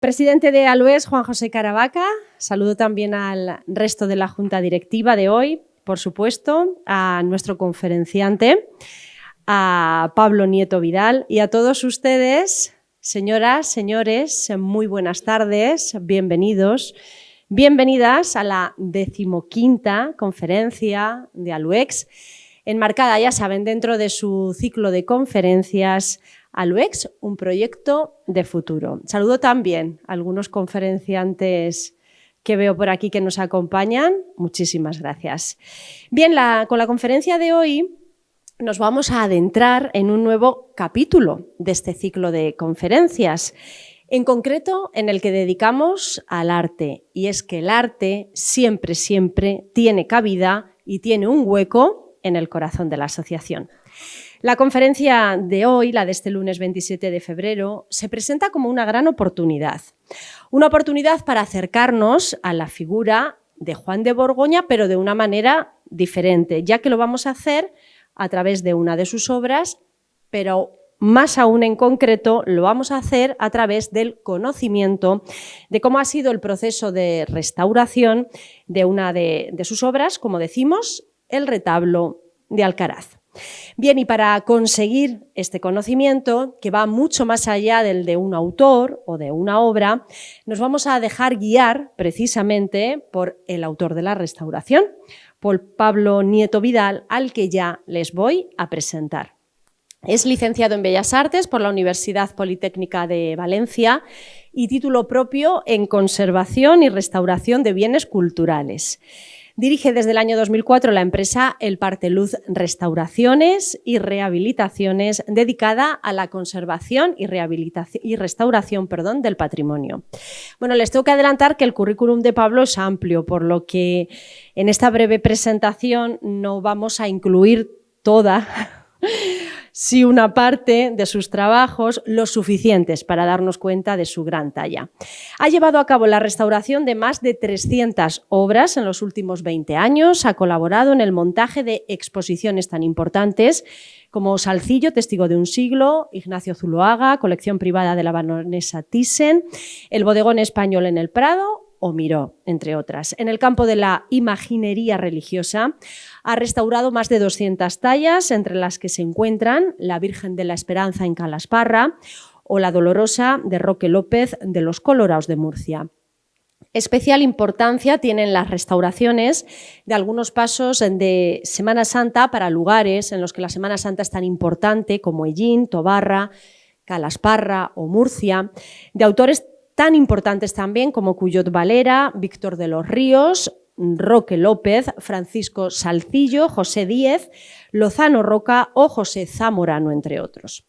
Presidente de ALUEX, Juan José Caravaca. Saludo también al resto de la Junta Directiva de hoy, por supuesto, a nuestro conferenciante, a Pablo Nieto Vidal y a todos ustedes, señoras, señores, muy buenas tardes, bienvenidos, bienvenidas a la 15ª conferencia de ALUEX, enmarcada, ya saben, dentro de su ciclo de conferencias ALUEX, un proyecto de futuro. Saludo también a algunos conferenciantes que veo por aquí que nos acompañan. Muchísimas gracias. Bien, con la conferencia de hoy nos vamos a adentrar en un nuevo capítulo de este ciclo de conferencias, en concreto en el que dedicamos al arte. Y es que el arte siempre, siempre tiene cabida y tiene un hueco en el corazón de la asociación. La conferencia de hoy, la de este lunes 27 de febrero, se presenta como una gran oportunidad. Una oportunidad para acercarnos a la figura de Juan de Borgoña, pero de una manera diferente, ya que lo vamos a hacer a través de una de sus obras, pero más aún en concreto lo vamos a hacer a través del conocimiento de cómo ha sido el proceso de restauración de una de sus obras, como decimos, el retablo de Alcaraz. Bien, y para conseguir este conocimiento, que va mucho más allá del de un autor o de una obra, nos vamos a dejar guiar precisamente por el autor de la restauración, por Pablo Nieto Vidal, al que ya les voy a presentar. Es licenciado en Bellas Artes por la Universidad Politécnica de Valencia y título propio en Conservación y Restauración de Bienes Culturales. Dirige desde el año 2004 la empresa El Parteluz Restauraciones y Rehabilitaciones, dedicada a la conservación y restauración del patrimonio. Bueno, les tengo que adelantar que el currículum de Pablo es amplio, por lo que en esta breve presentación no vamos a incluir toda, sí una parte de sus trabajos, lo suficientes para darnos cuenta de su gran talla. Ha llevado a cabo la restauración de más de 300 obras en los últimos 20 años, ha colaborado en el montaje de exposiciones tan importantes como Salcillo, Testigo de un siglo, Ignacio Zuloaga, colección privada de la baronesa Thyssen, el bodegón español en el Prado o Miró, entre otras. En el campo de la imaginería religiosa ha restaurado más de 200 tallas, entre las que se encuentran la Virgen de la Esperanza en Calasparra o la Dolorosa de Roque López de los Coloraos de Murcia. Especial importancia tienen las restauraciones de algunos pasos de Semana Santa para lugares en los que la Semana Santa es tan importante como Ellín, Tobarra, Calasparra o Murcia, de autores tan importantes también como Cuyot Valera, Víctor de los Ríos, Roque López, Francisco Salcillo, José Díez, Lozano Roca o José Zamorano, entre otros.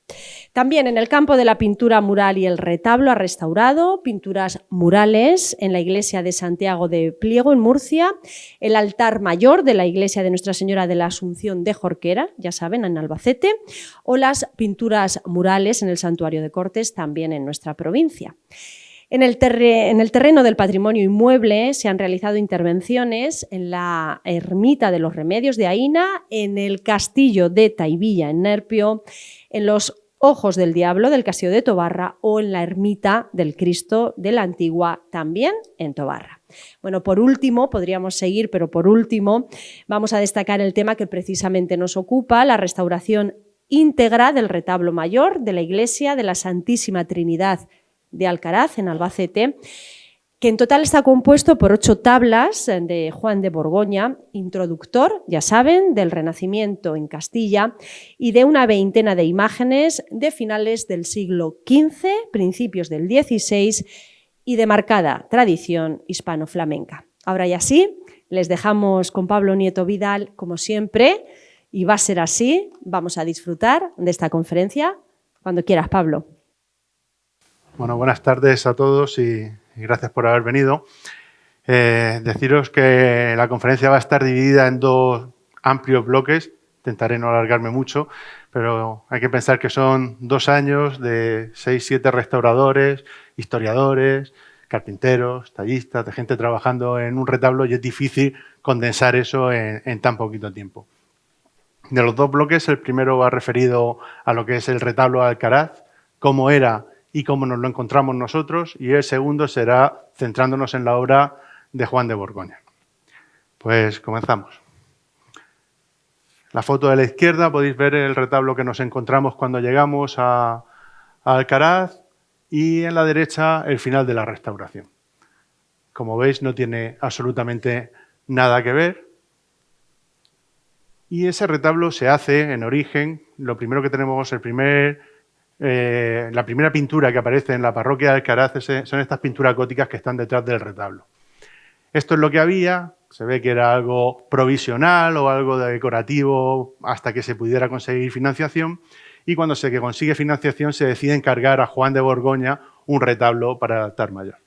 También en el campo de la pintura mural y el retablo ha restaurado pinturas murales en la iglesia de Santiago de Pliego, en Murcia, el altar mayor de la iglesia de Nuestra Señora de la Asunción de Jorquera, ya saben, en Albacete, o las pinturas murales en el Santuario de Cortes, también en nuestra provincia. En el terreno del patrimonio inmueble se han realizado intervenciones en la Ermita de los Remedios de Aína, en el Castillo de Taivilla, en Nerpio, en los Ojos del Diablo del Castillo de Tobarra o en la Ermita del Cristo de la Antigua, también en Tobarra. Bueno, por último, podríamos seguir, pero por último vamos a destacar el tema que precisamente nos ocupa, la restauración íntegra del retablo mayor de la Iglesia de la Santísima Trinidad de Alcaraz, en Albacete, que en total está compuesto por 8 tablas de Juan de Borgoña, introductor, ya saben, del Renacimiento en Castilla, y de una veintena de imágenes de finales del siglo XV, principios del XVI y de marcada tradición hispano-flamenca. Ahora ya sí, les dejamos con Pablo Nieto Vidal, como siempre, y va a ser así. Vamos a disfrutar de esta conferencia. Cuando quieras, Pablo. Bueno, buenas tardes a todos y gracias por haber venido. Deciros que la conferencia va a estar dividida en 2 amplios bloques. Intentaré no alargarme mucho, pero hay que pensar que son 2 años de 6-7 restauradores, historiadores, carpinteros, tallistas, de gente trabajando en un retablo, y es difícil condensar eso en tan poquito tiempo. De los 2 bloques, el primero va referido a lo que es el retablo de Alcaraz, cómo era y cómo nos lo encontramos nosotros, y el segundo será centrándonos en la obra de Juan de Borgoña. Pues comenzamos. La foto de la izquierda podéis ver el retablo que nos encontramos cuando llegamos a Alcaraz, y en la derecha el final de la restauración. Como veis, no tiene absolutamente nada que ver. Y ese retablo se hace en origen. Lo primero que tenemos, la primera pintura que aparece en la parroquia de Alcaraz son estas pinturas góticas que están detrás del retablo. Esto es lo que había. Se ve que era algo provisional o algo decorativo hasta que se pudiera conseguir financiación. Y cuando se consigue financiación se decide encargar a Juan de Borgoña un retablo para el altar mayor.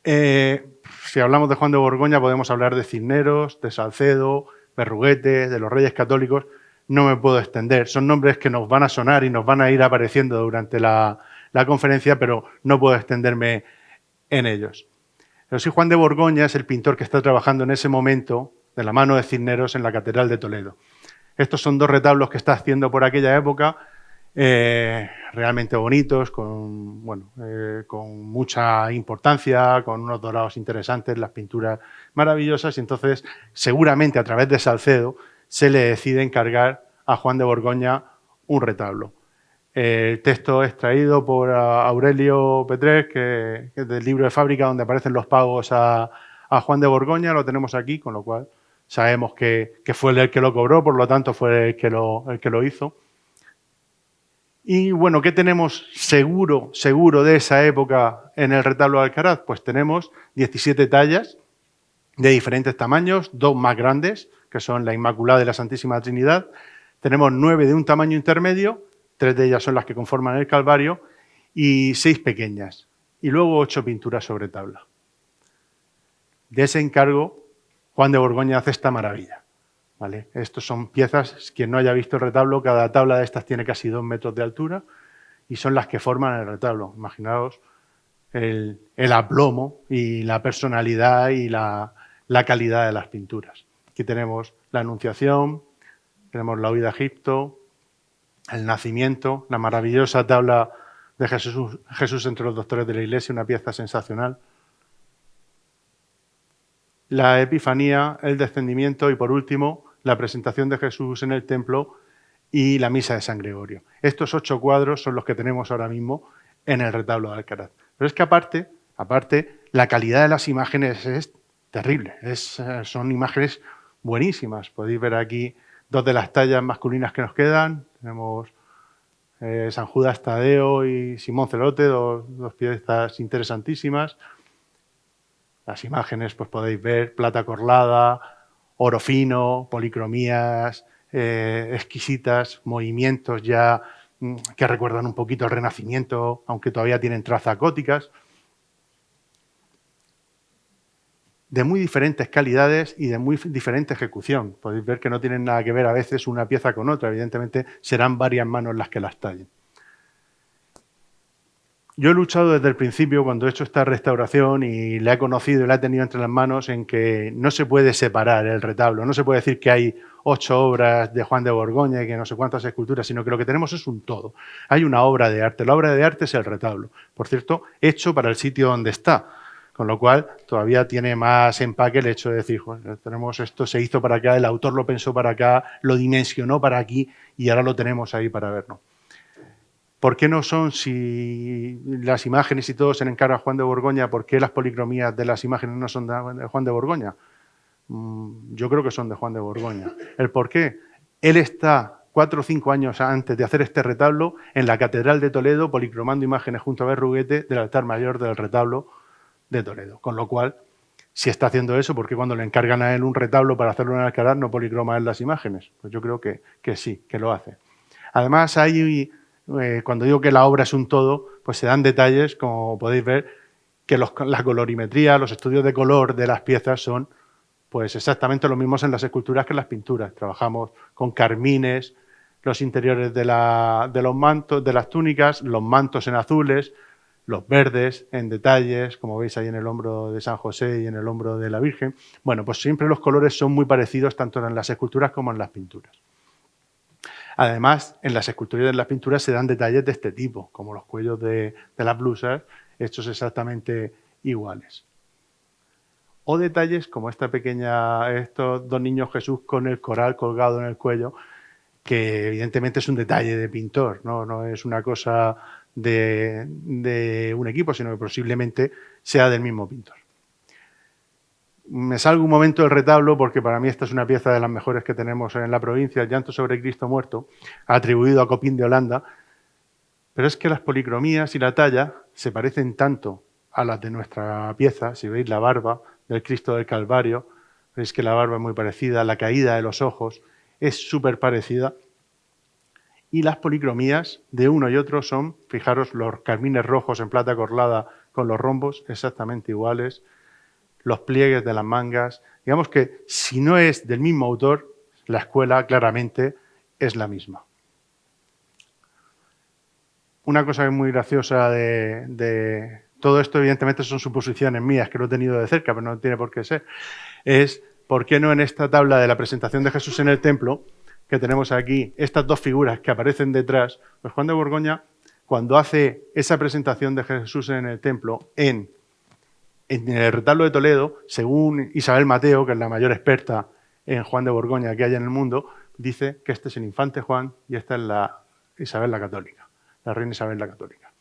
Si hablamos de Juan de Borgoña podemos hablar de Cisneros, de Salcedo, Berruguete, de los Reyes Católicos. No me puedo extender. Son nombres que nos van a sonar y nos van a ir apareciendo durante la conferencia, pero no puedo extenderme en ellos. Pero sí, Juan de Borgoña es el pintor que está trabajando en ese momento de la mano de Cisneros en la Catedral de Toledo. Estos son dos retablos que está haciendo por aquella época, realmente bonitos, con mucha importancia, con unos dorados interesantes, las pinturas maravillosas, y entonces seguramente a través de Salcedo se le decide encargar a Juan de Borgoña un retablo. El texto es traído por Aurelio Petrés, que es del libro de fábrica donde aparecen los pagos a Juan de Borgoña, lo tenemos aquí, con lo cual sabemos que fue él el que lo cobró, por lo tanto fue el que lo hizo. Y bueno, ¿qué tenemos seguro de esa época en el retablo de Alcaraz? Pues tenemos 17 tallas de diferentes tamaños, 2 más grandes, que son la Inmaculada y la Santísima Trinidad. Tenemos 9 de un tamaño intermedio, 3 de ellas son las que conforman el Calvario, y 6 pequeñas. Y luego 8 pinturas sobre tabla. De ese encargo, Juan de Borgoña hace esta maravilla. ¿Vale? Estos son piezas, quien no haya visto el retablo, cada tabla de estas tiene casi 2 metros de altura y son las que forman el retablo. Imaginaos el aplomo y la personalidad y la calidad de las pinturas. Aquí tenemos la Anunciación, tenemos la huida a Egipto, el nacimiento, la maravillosa tabla de Jesús entre los doctores de la Iglesia, una pieza sensacional. La Epifanía, el descendimiento y, por último, la presentación de Jesús en el templo y la misa de San Gregorio. Estos 8 cuadros son los que tenemos ahora mismo en el retablo de Alcaraz. Pero es que aparte la calidad de las imágenes es terrible. Son imágenes buenísimas. Podéis ver aquí 2 de las tallas masculinas que nos quedan. Tenemos San Judas Tadeo y Simón Celote, dos piezas interesantísimas. Las imágenes, pues podéis ver plata corlada, oro fino, policromías exquisitas, movimientos ya que recuerdan un poquito al Renacimiento, aunque todavía tienen trazas góticas. De muy diferentes calidades y de muy diferente ejecución. Podéis ver que no tienen nada que ver a veces una pieza con otra. Evidentemente serán varias manos las que las tallen. Yo he luchado desde el principio cuando he hecho esta restauración y la he conocido y la he tenido entre las manos en que no se puede separar el retablo, no se puede decir que hay 8 obras de Juan de Borgoña y que no sé cuántas esculturas, sino que lo que tenemos es un todo. Hay una obra de arte, la obra de arte es el retablo, por cierto, hecho para el sitio donde está, con lo cual todavía tiene más empaque el hecho de decir, tenemos esto, se hizo para acá, el autor lo pensó para acá, lo dimensionó para aquí y ahora lo tenemos ahí para verlo. ¿Por qué no son, si las imágenes y todo se le encarga a Juan de Borgoña, por qué las policromías de las imágenes no son de Juan de Borgoña? Yo creo que son de Juan de Borgoña. ¿El por qué? Él está 4 o 5 años antes de hacer este retablo en la Catedral de Toledo, policromando imágenes junto a Berruguete del altar mayor del retablo de Toledo. Con lo cual, si está haciendo eso, ¿por qué cuando le encargan a él un retablo para hacerlo en Alcaraz no policroma él las imágenes? Pues yo creo que sí, que lo hace. Además, hay... cuando digo que la obra es un todo, pues se dan detalles, como podéis ver, que la colorimetría, los estudios de color de las piezas son pues exactamente los mismos en las esculturas que en las pinturas. Trabajamos con carmines, los interiores de los mantos, de las túnicas, los mantos en azules, los verdes en detalles, como veis ahí en el hombro de San José y en el hombro de la Virgen. Bueno, pues siempre los colores son muy parecidos tanto en las esculturas como en las pinturas. Además, en las esculturas y en las pinturas se dan detalles de este tipo, como los cuellos de las blusas, hechos exactamente iguales. O detalles como estos dos niños Jesús con el coral colgado en el cuello, que evidentemente es un detalle de pintor, no es una cosa de un equipo, sino que posiblemente sea del mismo pintor. Me salgo un momento del retablo porque para mí esta es una pieza de las mejores que tenemos en la provincia, el llanto sobre Cristo muerto, atribuido a Copín de Holanda, pero es que las policromías y la talla se parecen tanto a las de nuestra pieza. Si veis la barba del Cristo del Calvario, veis que la barba es muy parecida, la caída de los ojos es súper parecida. Y las policromías de uno y otro son, fijaros, los carmines rojos en plata corlada con los rombos exactamente iguales, los pliegues de las mangas. Digamos que si no es del mismo autor, la escuela claramente es la misma. Una cosa muy graciosa de todo esto, evidentemente son suposiciones mías, que lo he tenido de cerca, pero no tiene por qué ser, es por qué no en esta tabla de la presentación de Jesús en el templo, que tenemos aquí, estas dos figuras que aparecen detrás, pues Juan de Borgoña, cuando hace esa presentación de Jesús en el templo en el retablo de Toledo, según Isabel Mateo, que es la mayor experta en Juan de Borgoña que hay en el mundo, dice que este es el infante Juan y esta es la Isabel la Católica, la reina Isabel la Católica.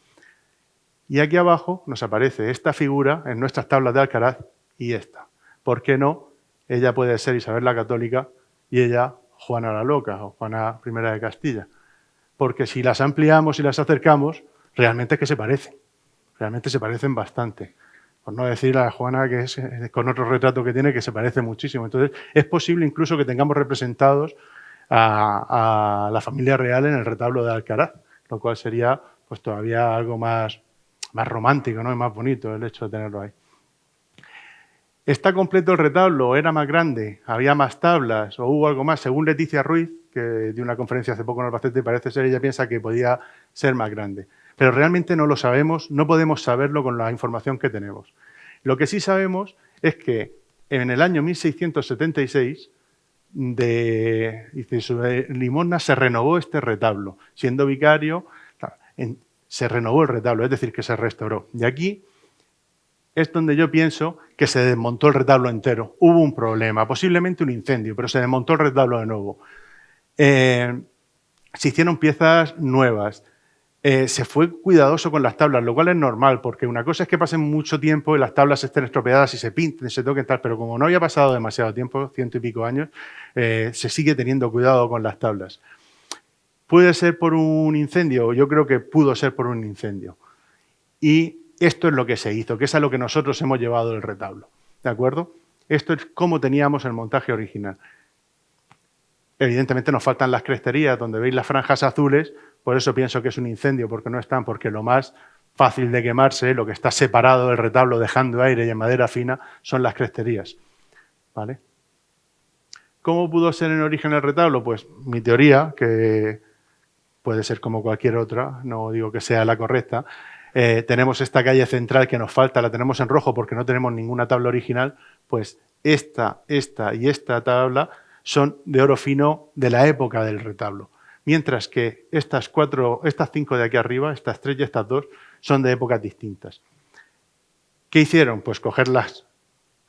Y aquí abajo nos aparece esta figura en nuestras tablas de Alcaraz y esta. ¿Por qué no? Ella puede ser Isabel la Católica y ella Juana la Loca o Juana I de Castilla. Porque si las ampliamos y las acercamos, realmente es que se parecen. Realmente se parecen bastante. Por no decir a Juana, que es con otro retrato que tiene, que se parece muchísimo. Entonces, es posible incluso que tengamos representados a la familia real en el retablo de Alcaraz, lo cual sería pues todavía algo más romántico, ¿no? Y más bonito el hecho de tenerlo ahí. ¿Está completo el retablo? ¿Era más grande? ¿Había más tablas? ¿O hubo algo más? Según Leticia Ruiz, que dio una conferencia hace poco en Albacete, parece ser, ella piensa que podía ser más grande. Pero realmente no lo sabemos, no podemos saberlo con la información que tenemos. Lo que sí sabemos es que en el año 1676, dice, sobre Limosna se renovó este retablo. Siendo vicario, se renovó el retablo, es decir, que se restauró. Y aquí es donde yo pienso que se desmontó el retablo entero. Hubo un problema, posiblemente un incendio, pero se desmontó el retablo de nuevo. Se hicieron piezas nuevas. Se fue cuidadoso con las tablas, lo cual es normal, porque una cosa es que pasen mucho tiempo y las tablas estén estropeadas y se pinten, se toquen tal, pero como no había pasado demasiado tiempo, 100 y pico años, se sigue teniendo cuidado con las tablas. ¿Puede ser por un incendio? Yo creo que pudo ser por un incendio. Y esto es lo que se hizo, que es a lo que nosotros hemos llevado el retablo. ¿De acuerdo? Esto es cómo teníamos el montaje original. Evidentemente nos faltan las cresterías, donde veis las franjas azules, por eso pienso que es un incendio, porque no están, porque lo más fácil de quemarse, lo que está separado del retablo dejando aire y en madera fina, son las cresterías. ¿Vale? ¿Cómo pudo ser en origen el retablo? Pues mi teoría, que puede ser como cualquier otra, no digo que sea la correcta, tenemos esta calle central que nos falta, la tenemos en rojo porque no tenemos ninguna tabla original, pues esta y esta tabla son de oro fino de la época del retablo. Mientras que estas 5 de aquí arriba, estas 3 y estas 2, son de épocas distintas. ¿Qué hicieron? Pues coger las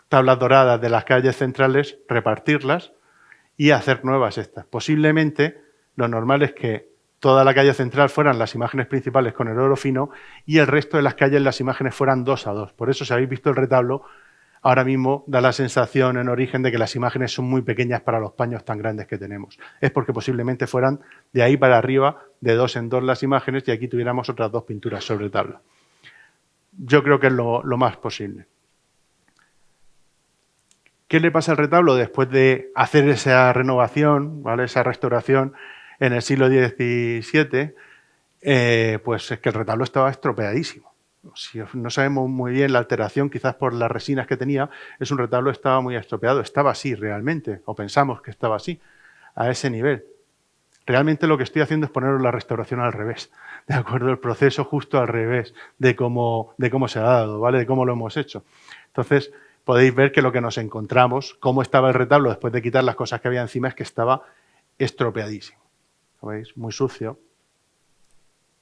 tablas doradas de las calles centrales, repartirlas y hacer nuevas estas. Posiblemente lo normal es que toda la calle central fueran las imágenes principales con el oro fino y el resto de las calles las imágenes fueran 2 a 2. Por eso, si habéis visto el retablo, ahora mismo da la sensación en origen de que las imágenes son muy pequeñas para los paños tan grandes que tenemos. Es porque posiblemente fueran de ahí para arriba, de 2 en 2 las imágenes, y aquí tuviéramos otras 2 pinturas sobre tabla. Yo creo que es lo más posible. ¿Qué le pasa al retablo después de hacer esa renovación, ¿vale? Esa restauración en el siglo XVII? Pues es que el retablo estaba estropeadísimo. Si no sabemos muy bien la alteración, quizás por las resinas que tenía, es un retablo que estaba muy estropeado. Estaba así realmente, o pensamos que estaba así, a ese nivel. Realmente lo que estoy haciendo es poner la restauración al revés, ¿de acuerdo? El proceso justo al revés de cómo se ha dado, ¿vale? De cómo lo hemos hecho. Entonces, podéis ver que lo que nos encontramos, cómo estaba el retablo después de quitar las cosas que había encima, es que estaba estropeadísimo. ¿lo veis? Muy sucio,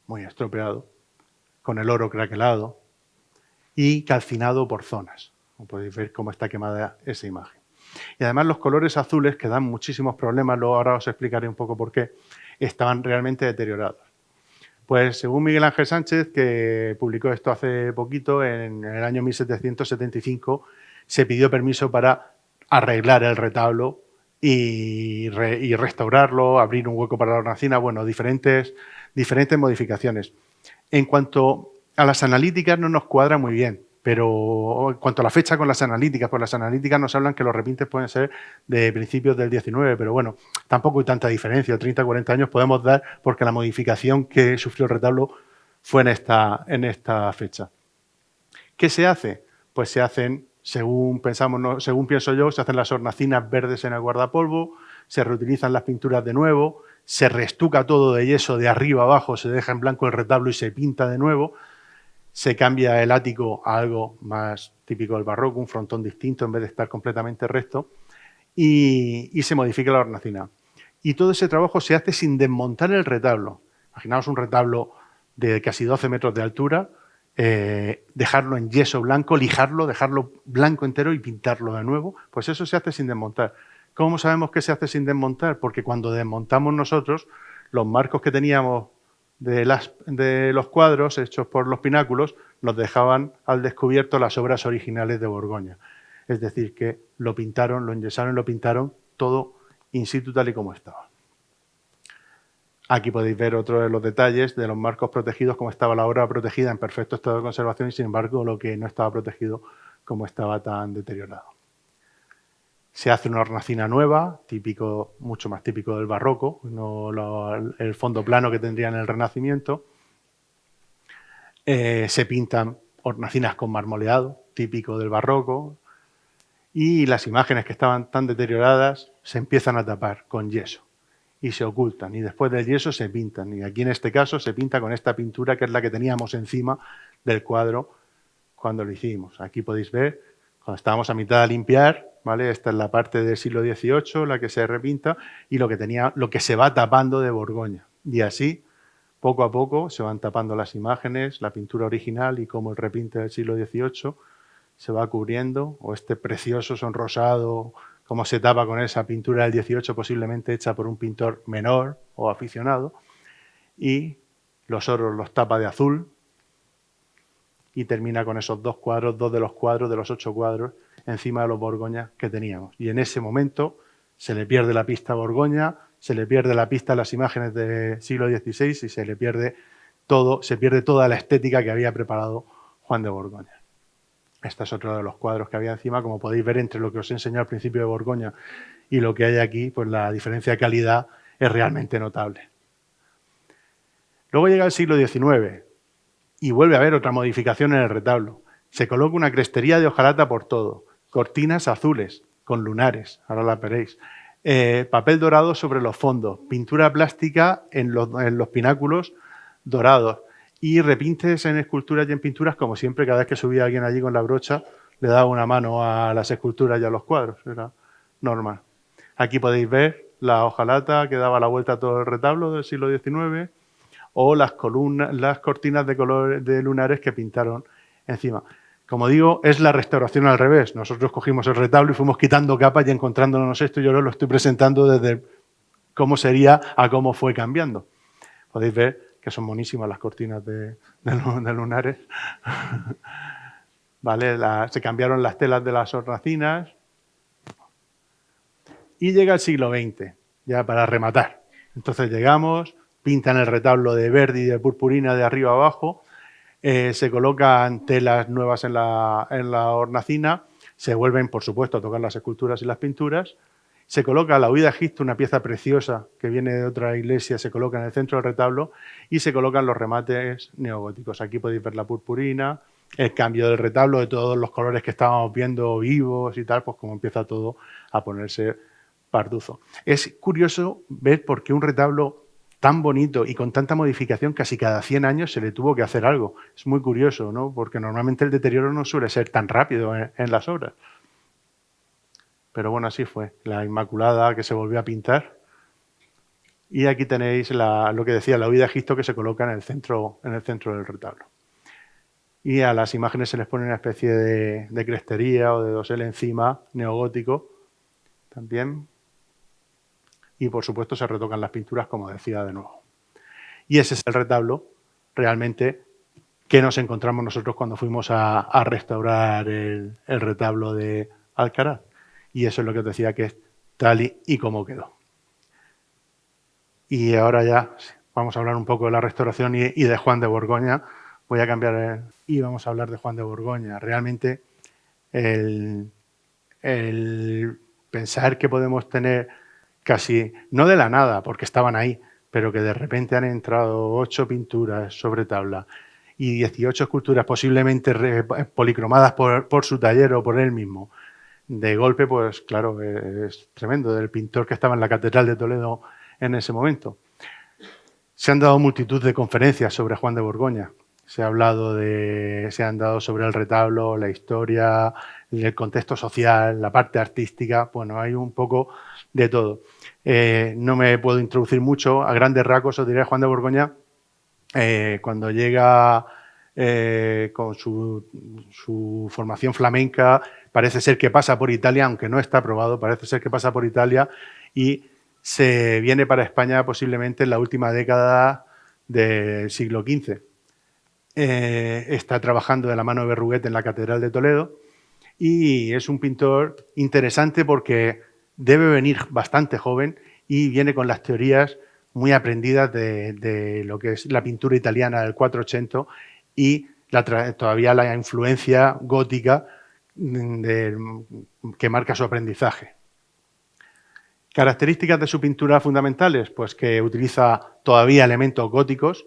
muy estropeado, con el oro craquelado y calcinado por zonas. Como podéis ver cómo está quemada esa imagen. Y además los colores azules, que dan muchísimos problemas, luego ahora os explicaré un poco por qué, estaban realmente deteriorados. Pues según Miguel Ángel Sánchez, que publicó esto hace poquito, en el año 1775, se pidió permiso para arreglar el retablo y restaurarlo, abrir un hueco para la hornacina, bueno, diferentes modificaciones. En cuanto a las analíticas no nos cuadra muy bien, pero en cuanto a la fecha con las analíticas, pues las analíticas nos hablan que los repintes pueden ser de principios del 19, pero bueno, tampoco hay tanta diferencia, 30 o 40 años podemos dar porque la modificación que sufrió el retablo fue en esta fecha. ¿Qué se hace? Pues se hacen, según pienso yo, se hacen las hornacinas verdes en el guardapolvo, se reutilizan las pinturas de nuevo, se reestuca todo de yeso de arriba abajo, se deja en blanco el retablo y se pinta de nuevo, se cambia el ático a algo más típico del barroco, un frontón distinto en vez de estar completamente recto, y se modifica la hornacina. Y todo ese trabajo se hace sin desmontar el retablo. Imaginaos un retablo de casi 12 metros de altura, dejarlo en yeso blanco, lijarlo, dejarlo blanco entero y pintarlo de nuevo, pues eso se hace sin desmontar. ¿Cómo sabemos que se hace sin desmontar? Porque cuando desmontamos nosotros, los marcos que teníamos de los cuadros hechos por los pináculos nos dejaban al descubierto las obras originales de Borgoña. Es decir, que lo pintaron, lo enyesaron y lo pintaron todo in situ tal y como estaba. Aquí podéis ver otro de los detalles de los marcos protegidos, cómo estaba la obra protegida en perfecto estado de conservación y, sin embargo, lo que no estaba protegido, cómo estaba tan deteriorado. Se hace una hornacina nueva, mucho más típico del barroco, no el fondo plano que tendría en el Renacimiento. Se pintan hornacinas con marmoleado, típico del barroco, y las imágenes que estaban tan deterioradas se empiezan a tapar con yeso y se ocultan, y después del yeso se pintan, y aquí en este caso se pinta con esta pintura que es la que teníamos encima del cuadro cuando lo hicimos. Aquí podéis ver, cuando estábamos a mitad de limpiar, ¿vale? Esta es la parte del siglo XVIII, la que se repinta, y lo que se va tapando de Borgoña. Y así, poco a poco, se van tapando las imágenes, la pintura original y cómo el repinte del siglo XVIII se va cubriendo, o este precioso sonrosado, cómo se tapa con esa pintura del XVIII, posiblemente hecha por un pintor menor o aficionado, y los oros los tapa de azul, y termina con esos dos de los 8 cuadros, encima de los Borgoñas que teníamos. Y en ese momento se le pierde la pista a Borgoña, se le pierde la pista a las imágenes del siglo XVI y se pierde toda la estética que había preparado Juan de Borgoña. Este es otro de los cuadros que había encima. Como podéis ver, entre lo que os he enseñado al principio de Borgoña y lo que hay aquí, pues la diferencia de calidad es realmente notable. Luego llega el siglo XIX y vuelve a haber otra modificación en el retablo. Se coloca una crestería de hojalata por todo, cortinas azules con lunares, ahora las veréis, papel dorado sobre los fondos, pintura plástica en los pináculos dorados, y repintes en esculturas y en pinturas, como siempre, cada vez que subía alguien allí con la brocha, le daba una mano a las esculturas y a los cuadros, era normal. Aquí podéis ver la hojalata que daba la vuelta a todo el retablo del siglo XIX, o las cortinas de lunares que pintaron encima. Como digo, es la restauración al revés. Nosotros cogimos el retablo y fuimos quitando capas y encontrándonos esto, y yo lo estoy presentando desde cómo sería a cómo fue cambiando. Podéis ver que son monísimas las cortinas de lunares. ¿Vale? Se cambiaron las telas de las hornacinas. Y llega el siglo XX, ya para rematar. Entonces llegamos, pintan el retablo de verde y de purpurina de arriba abajo, se colocan telas nuevas en la hornacina, se vuelven, por supuesto, a tocar las esculturas y las pinturas. Se coloca la huida a Egipto, una pieza preciosa que viene de otra iglesia, se coloca en el centro del retablo, y se colocan los remates neogóticos. Aquí podéis ver la purpurina, el cambio del retablo, de todos los colores que estábamos viendo vivos y tal, pues como empieza todo a ponerse parduzo. Es curioso ver por qué un retablo tan bonito y con tanta modificación, casi cada 100 años se le tuvo que hacer algo. Es muy curioso, ¿no? Porque normalmente el deterioro no suele ser tan rápido en las obras. Pero bueno, así fue. La Inmaculada, que se volvió a pintar, Y aquí tenéis lo que decía, la huida a Egipto, que se coloca en el centro del retablo. Y a las imágenes se les pone una especie de crestería o de dosel encima, neogótico también. Y por supuesto se retocan las pinturas, como decía de nuevo. Y ese es el retablo realmente que nos encontramos nosotros cuando fuimos a restaurar el retablo de Alcaraz. Y eso es lo que os decía, que es tal y como quedó. Y ahora ya vamos a hablar un poco de la restauración y de Juan de Borgoña. Voy a cambiar y vamos a hablar de Juan de Borgoña. Realmente el pensar que podemos tener casi, no de la nada, porque estaban ahí, pero que de repente han entrado 8 pinturas sobre tabla y 18 esculturas posiblemente policromadas por su taller o por él mismo. De golpe, pues claro, es tremendo, del pintor que estaba en la Catedral de Toledo en ese momento. Se han dado multitud de conferencias sobre Juan de Borgoña. Se han dado sobre el retablo, la historia, el contexto social, la parte artística. Bueno, hay un poco de todo. No me puedo introducir mucho. A grandes rasgos os diré Juan de Borgoña, cuando llega con su formación flamenca, parece ser que pasa por Italia, aunque no está aprobado, parece ser que pasa por Italia y se viene para España posiblemente en la última década del siglo XV. Está trabajando de la mano de Berruguete en la Catedral de Toledo y es un pintor interesante porque debe venir bastante joven y viene con las teorías muy aprendidas de lo que es la pintura italiana del 480 y todavía la influencia gótica que marca su aprendizaje. Características de su pintura fundamentales, pues que utiliza todavía elementos góticos,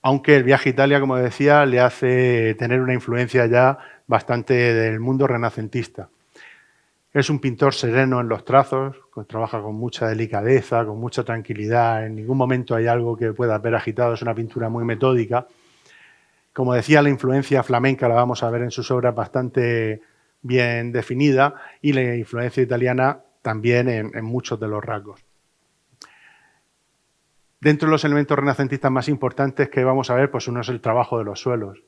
aunque el viaje a Italia, como decía, le hace tener una influencia ya bastante del mundo renacentista. Es un pintor sereno en los trazos, trabaja con mucha delicadeza, con mucha tranquilidad, en ningún momento hay algo que pueda ver agitado, es una pintura muy metódica. Como decía, la influencia flamenca la vamos a ver en sus obras bastante bien definida y la influencia italiana también en muchos de los rasgos. Dentro de los elementos renacentistas más importantes que vamos a ver, pues uno es el trabajo de los suelos.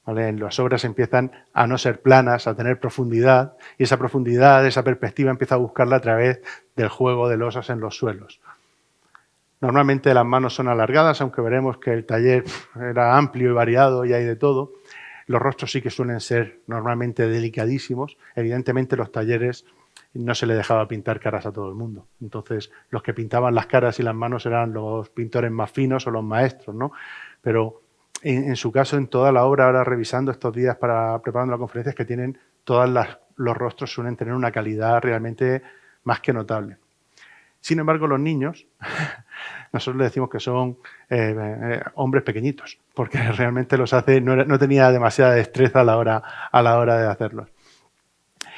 ¿Vale? Las obras empiezan a no ser planas, a tener profundidad, y esa profundidad, esa perspectiva empieza a buscarla a través del juego de losas en los suelos. Normalmente las manos son alargadas, aunque veremos que el taller era amplio y variado y hay de todo. Los rostros sí que suelen ser normalmente delicadísimos. Evidentemente los talleres no se le dejaba pintar caras a todo el mundo. Entonces los que pintaban las caras y las manos eran los pintores más finos o los maestros, ¿no? Pero en su caso, en toda la obra, ahora revisando estos días preparando la conferencia, es que tienen los rostros suelen tener una calidad realmente más que notable. Sin embargo, los niños, nosotros les decimos que son hombres pequeñitos, porque realmente los hace, no tenía demasiada destreza a la hora de hacerlos.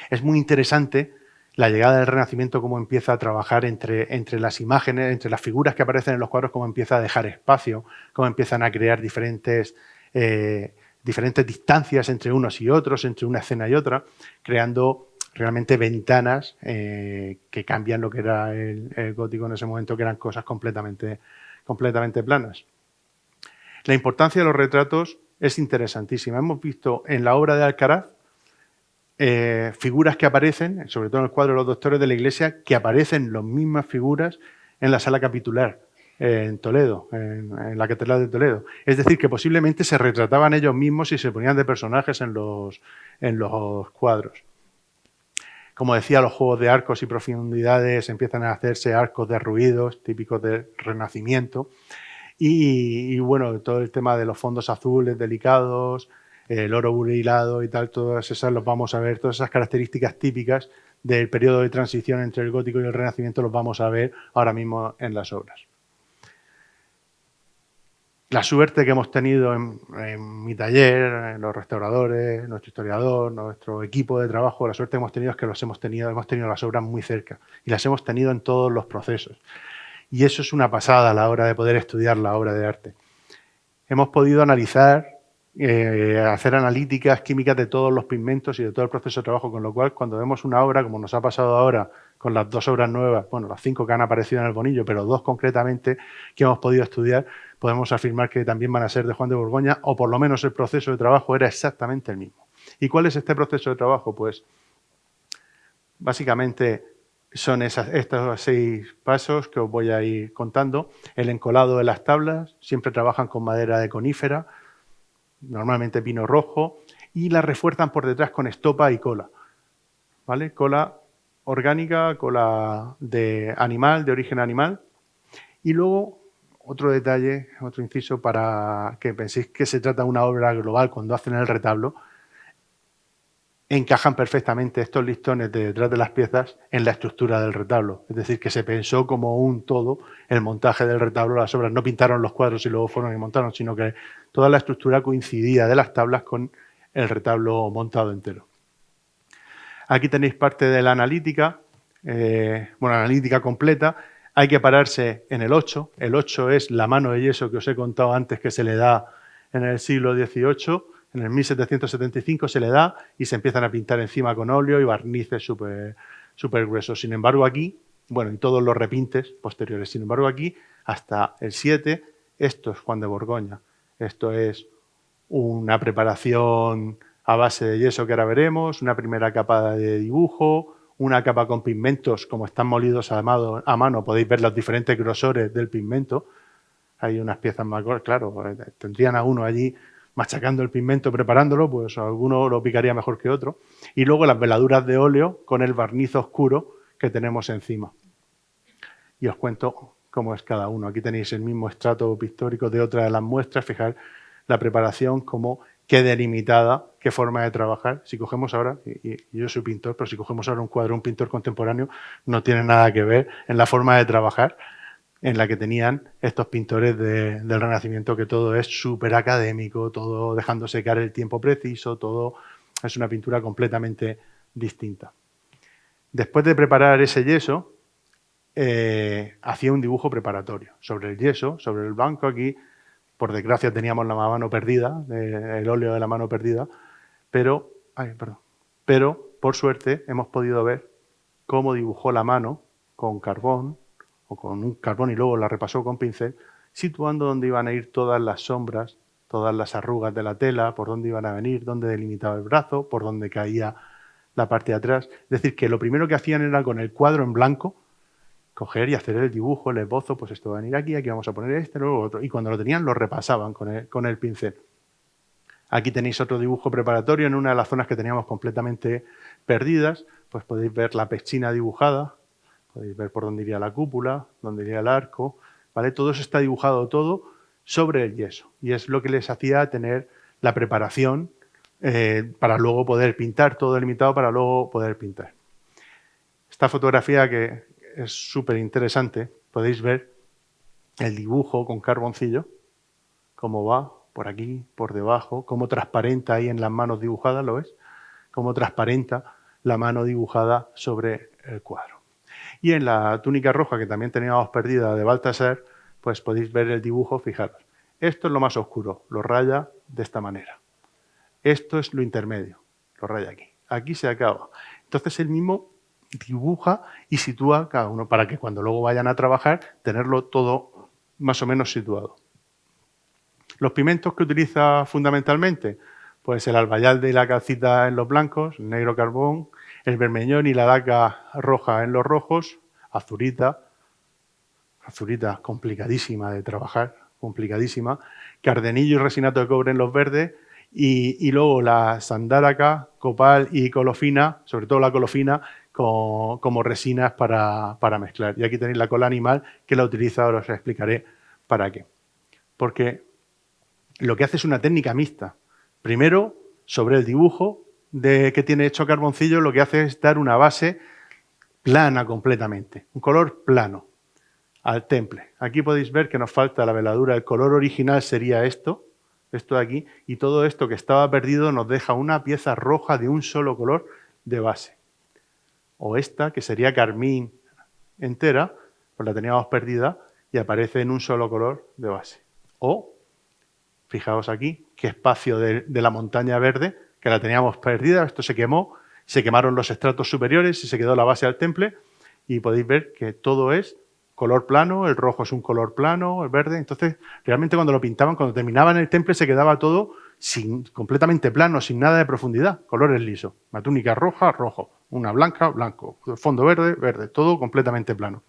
Es muy interesante la llegada del Renacimiento, cómo empieza a trabajar entre las imágenes, entre las figuras que aparecen en los cuadros, cómo empieza a dejar espacio, cómo empiezan a crear diferentes distancias entre unos y otros, entre una escena y otra, creando realmente ventanas que cambian lo que era el gótico en ese momento, que eran cosas completamente planas. La importancia de los retratos es interesantísima. Hemos visto en la obra de Alcaraz figuras que aparecen, sobre todo en el cuadro de los doctores de la Iglesia, que aparecen las mismas figuras en la sala capitular en Toledo, en la Catedral de Toledo. Es decir, que posiblemente se retrataban ellos mismos y se ponían de personajes en los cuadros. Como decía, los juegos de arcos y profundidades empiezan a hacerse arcos derruidos, típicos del Renacimiento. Y bueno, todo el tema de los fondos azules delicados, el oro burilado y tal, todas esas los vamos a ver, todas esas características típicas del periodo de transición entre el gótico y el Renacimiento los vamos a ver ahora mismo en las obras. La suerte que hemos tenido en mi taller, en los restauradores, nuestro historiador, nuestro equipo de trabajo, la suerte que hemos tenido es que hemos tenido las obras muy cerca y las hemos tenido en todos los procesos. Y eso es una pasada a la hora de poder estudiar la obra de arte. Hemos podido analizar hacer analíticas químicas de todos los pigmentos y de todo el proceso de trabajo, con lo cual cuando vemos una obra, como nos ha pasado ahora con las 2 obras nuevas, bueno, las 5 que han aparecido en el Bonillo, pero 2 concretamente que hemos podido estudiar, podemos afirmar que también van a ser de Juan de Borgoña, o por lo menos el proceso de trabajo era exactamente el mismo. ¿Y cuál es este proceso de trabajo? Pues básicamente son estos 6 pasos que os voy a ir contando. El encolado de las tablas, siempre trabajan con madera de conífera, normalmente pino rojo, y la refuerzan por detrás con estopa y cola, ¿vale? Cola orgánica, cola de animal, de origen animal. Y luego, otro detalle, otro inciso para que penséis que se trata de una obra global cuando hacen el retablo, encajan perfectamente estos listones de detrás de las piezas en la estructura del retablo. Es decir, que se pensó como un todo el montaje del retablo, las obras. No pintaron los cuadros y luego fueron y montaron, sino que toda la estructura coincidía de las tablas con el retablo montado entero. Aquí tenéis parte de la analítica, analítica completa. Hay que pararse en el 8. El 8 es la mano de yeso que os he contado antes que se le da en el siglo XVIII. En el 1775 se le da y se empiezan a pintar encima con óleo y barnices súper gruesos. Sin embargo, aquí, bueno, en todos los repintes posteriores, sin embargo, aquí, hasta el 7, esto es Juan de Borgoña. Esto es una preparación a base de yeso que ahora veremos, una primera capa de dibujo, una capa con pigmentos, como están molidos a mano, podéis ver los diferentes grosores del pigmento. Hay unas piezas más, claro, tendrían a uno allí machacando el pigmento, preparándolo, pues alguno lo picaría mejor que otro. Y luego las veladuras de óleo con el barniz oscuro que tenemos encima. Y os cuento cómo es cada uno. Aquí tenéis el mismo estrato pictórico de otra de las muestras. Fijar la preparación, cómo qué delimitada, qué forma de trabajar. Si cogemos ahora, y yo soy pintor, pero si cogemos ahora un cuadro de un pintor contemporáneo, no tiene nada que ver en la forma de trabajar en la que tenían estos pintores del Renacimiento, que todo es súper académico, todo dejando secar el tiempo preciso, todo es una pintura completamente distinta. Después de preparar ese yeso, hacía un dibujo preparatorio sobre el yeso, sobre el blanco. Aquí, por desgracia, teníamos la mano perdida, el óleo de la mano perdida, pero por suerte hemos podido ver cómo dibujó la mano con carbón, o con un carbón y luego la repasó con pincel, situando dónde iban a ir todas las sombras, todas las arrugas de la tela, por dónde iban a venir, dónde delimitaba el brazo, por dónde caía la parte de atrás. Es decir, que lo primero que hacían era con el cuadro en blanco, coger y hacer el dibujo, el esbozo, pues esto va a venir aquí, aquí vamos a poner este, luego otro. Y cuando lo tenían, lo repasaban con el pincel. Aquí tenéis otro dibujo preparatorio en una de las zonas que teníamos completamente perdidas, pues podéis ver la pechina dibujada, podéis ver por dónde iría la cúpula, dónde iría el arco, ¿vale? Todo eso está dibujado todo sobre el yeso y es lo que les hacía tener la preparación para luego poder pintar, todo delimitado para luego poder pintar. Esta fotografía que es súper interesante, podéis ver el dibujo con carboncillo, cómo va por aquí, por debajo, cómo transparenta ahí en las manos dibujadas, ¿lo ves? Cómo transparenta la mano dibujada sobre el cuadro. Y en la túnica roja, que también teníamos perdida de Baltasar, pues podéis ver el dibujo, fijaros. Esto es lo más oscuro, lo raya de esta manera. Esto es lo intermedio, lo raya aquí. Aquí se acaba. Entonces él mismo dibuja y sitúa cada uno para que cuando luego vayan a trabajar, tenerlo todo más o menos situado. Los pigmentos que utiliza fundamentalmente, pues el albayalde y la calcita en los blancos, el negro carbón, el bermellón y la laca roja en los rojos, azurita complicadísima de trabajar, complicadísima, cardenillo y resinato de cobre en los verdes y luego la sandáraca, copal y colofina, sobre todo la colofina, como resinas para mezclar. Y aquí tenéis la cola animal que la utiliza, ahora os explicaré para qué. Porque lo que hace es una técnica mixta. Primero, sobre el dibujo que tiene hecho carboncillo, lo que hace es dar una base plana completamente, un color plano al temple. Aquí podéis ver que nos falta la veladura. El color original sería esto de aquí, y todo esto que estaba perdido nos deja una pieza roja de un solo color de base. O esta, que sería carmín entera, pues la teníamos perdida y aparece en un solo color de base. O, fijaos aquí, qué espacio de la montaña verde, que la teníamos perdida. Esto se quemó, se quemaron los estratos superiores y se quedó la base del temple. Y podéis ver que todo es color plano, el rojo es un color plano, el verde. Entonces, realmente cuando lo pintaban, cuando terminaban el temple, se quedaba todo completamente plano, sin nada de profundidad, colores lisos. Una túnica roja, rojo. Una blanca, blanco. Fondo verde, verde. Todo completamente plano.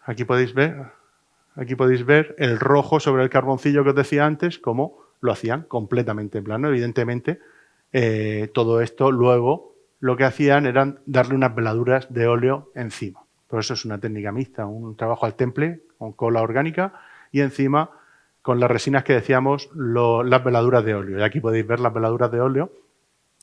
Aquí podéis ver el rojo sobre el carboncillo que os decía antes, cómo lo hacían completamente plano. Evidentemente, todo esto luego lo que hacían era darle unas veladuras de óleo encima. Por eso es una técnica mixta, un trabajo al temple con cola orgánica y encima con las resinas que decíamos, las veladuras de óleo. Y aquí podéis ver las veladuras de óleo,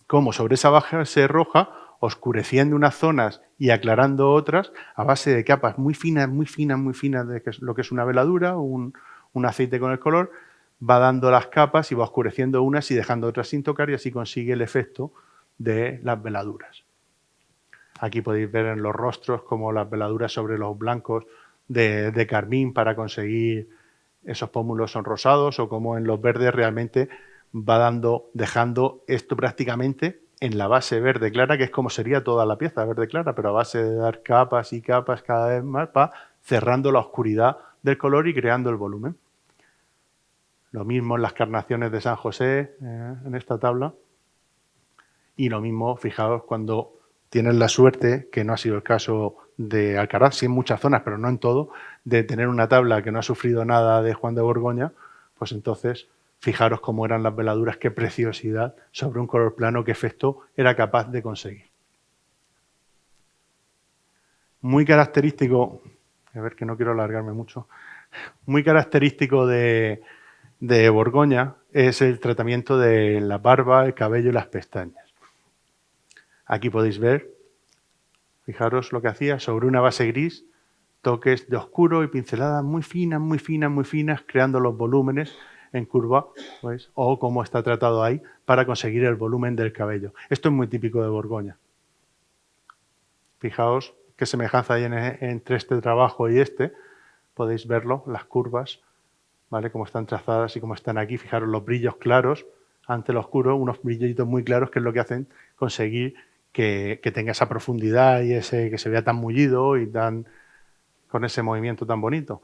cómo sobre esa base roja, oscureciendo unas zonas y aclarando otras, a base de capas muy finas, muy finas, muy finas de lo que es una veladura, un aceite con el color, va dando las capas y va oscureciendo unas y dejando otras sin tocar y así consigue el efecto de las veladuras. Aquí podéis ver en los rostros como las veladuras sobre los blancos de carmín para conseguir esos pómulos son rosados o como en los verdes realmente va dejando esto prácticamente en la base verde clara, que es como sería toda la pieza verde clara, pero a base de dar capas y capas cada vez más, va cerrando la oscuridad del color y creando el volumen. Lo mismo en las carnaciones de San José, en esta tabla. Y lo mismo, fijaos, cuando tienen la suerte, que no ha sido el caso de Alcaraz, sí en muchas zonas, pero no en todo, de tener una tabla que no ha sufrido nada de Juan de Borgoña, pues entonces fijaros cómo eran las veladuras, qué preciosidad sobre un color plano, qué efecto era capaz de conseguir. Muy característico, a ver que no quiero alargarme mucho, muy característico de Borgoña es el tratamiento de la barba, el cabello y las pestañas. Aquí podéis ver, fijaros lo que hacía, sobre una base gris, toques de oscuro y pinceladas muy finas, muy finas, muy finas, creando los volúmenes en curva, pues, o cómo está tratado ahí para conseguir el volumen del cabello. Esto es muy típico de Borgoña. Fijaos qué semejanza hay entre este trabajo y este. Podéis verlo, las curvas, ¿vale? Cómo están trazadas y cómo están aquí. Fijaros los brillos claros ante el oscuro, unos brillitos muy claros que es lo que hacen conseguir que tenga esa profundidad y ese que se vea tan mullido y con ese movimiento tan bonito.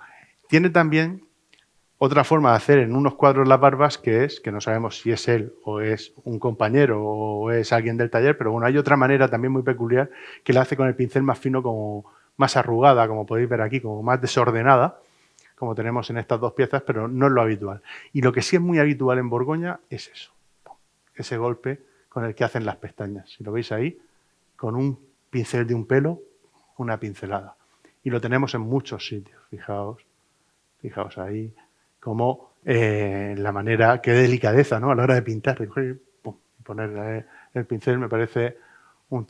Tiene también otra forma de hacer en unos cuadros las barbas, que es, que no sabemos si es él o es un compañero o es alguien del taller, pero bueno, hay otra manera también muy peculiar que la hace con el pincel más fino, como más arrugada, como podéis ver aquí, como más desordenada, como tenemos en estas dos piezas, pero no es lo habitual. Y lo que sí es muy habitual en Borgoña es eso, ese golpe con el que hacen las pestañas. Si lo veis ahí, con un pincel de un pelo, una pincelada. Y lo tenemos en muchos sitios, fijaos ahí, como la manera, qué delicadeza, ¿no? A la hora de pintar, pum, poner el pincel me parece un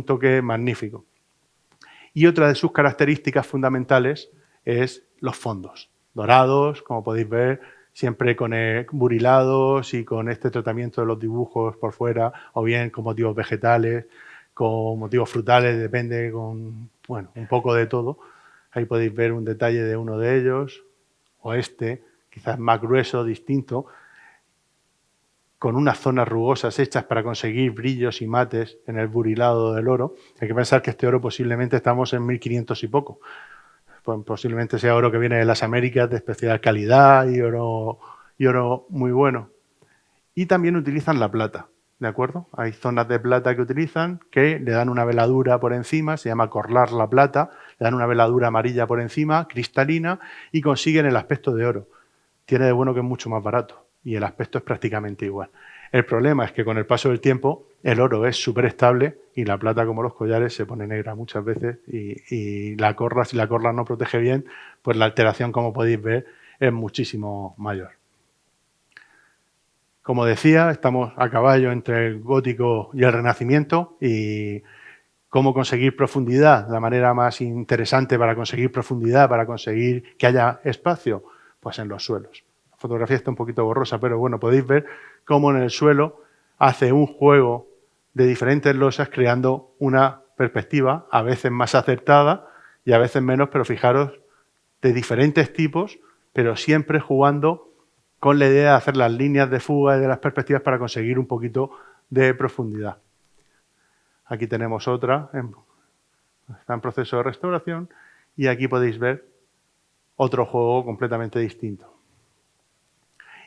toque magnífico. Y otra de sus características fundamentales es los fondos, dorados, como podéis ver, siempre con burilados y con este tratamiento de los dibujos por fuera, o bien con motivos vegetales, con motivos frutales, depende, con bueno, un poco de todo. Ahí podéis ver un detalle de uno de ellos, o este, quizás más grueso, distinto, con unas zonas rugosas hechas para conseguir brillos y mates en el burilado del oro. Hay que pensar que este oro posiblemente estamos en 1500 y poco. Posiblemente sea oro que viene de las Américas de especial calidad y oro muy bueno. Y también utilizan la plata, ¿de acuerdo? Hay zonas de plata que utilizan que le dan una veladura por encima, se llama corlar la plata, le dan una veladura amarilla por encima, cristalina, y consiguen el aspecto de oro. Tiene de bueno que es mucho más barato y el aspecto es prácticamente igual. El problema es que con el paso del tiempo el oro es súper estable y la plata, como los collares, se pone negra muchas veces y si la corla no protege bien, pues la alteración, como podéis ver, es muchísimo mayor. Como decía, estamos a caballo entre el gótico y el renacimiento y cómo conseguir profundidad, la manera más interesante para conseguir profundidad, para conseguir que haya espacio, pues en los suelos. La fotografía está un poquito borrosa, pero bueno, podéis ver cómo en el suelo hace un juego de diferentes losas creando una perspectiva a veces más acertada y a veces menos, pero fijaros, de diferentes tipos, pero siempre jugando con la idea de hacer las líneas de fuga y de las perspectivas para conseguir un poquito de profundidad. Aquí tenemos otra, está en proceso de restauración, y aquí podéis ver otro juego completamente distinto.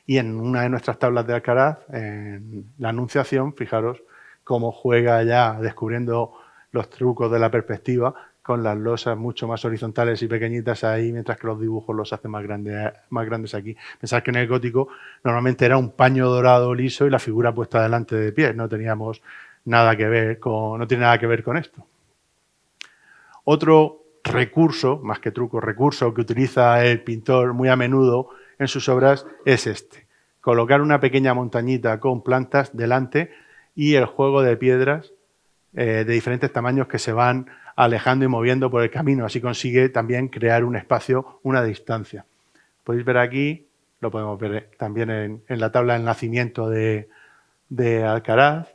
Y en una de nuestras tablas de Alcaraz, en la Anunciación, fijaros cómo juega ya descubriendo los trucos de la perspectiva con las losas mucho más horizontales y pequeñitas ahí, mientras que los dibujos los hace más grandes aquí. Pensad que en el gótico normalmente era un paño dorado liso y la figura puesta delante de pie. No teníamos nada que ver no tiene nada que ver con esto. Otro recurso, más que truco, recurso que utiliza el pintor muy a menudo en sus obras es este. Colocar una pequeña montañita con plantas delante y el juego de piedras de diferentes tamaños que se van alejando y moviendo por el camino. Así consigue también crear un espacio, una distancia. Podéis ver aquí, lo podemos ver también en la tabla del nacimiento de Alcaraz.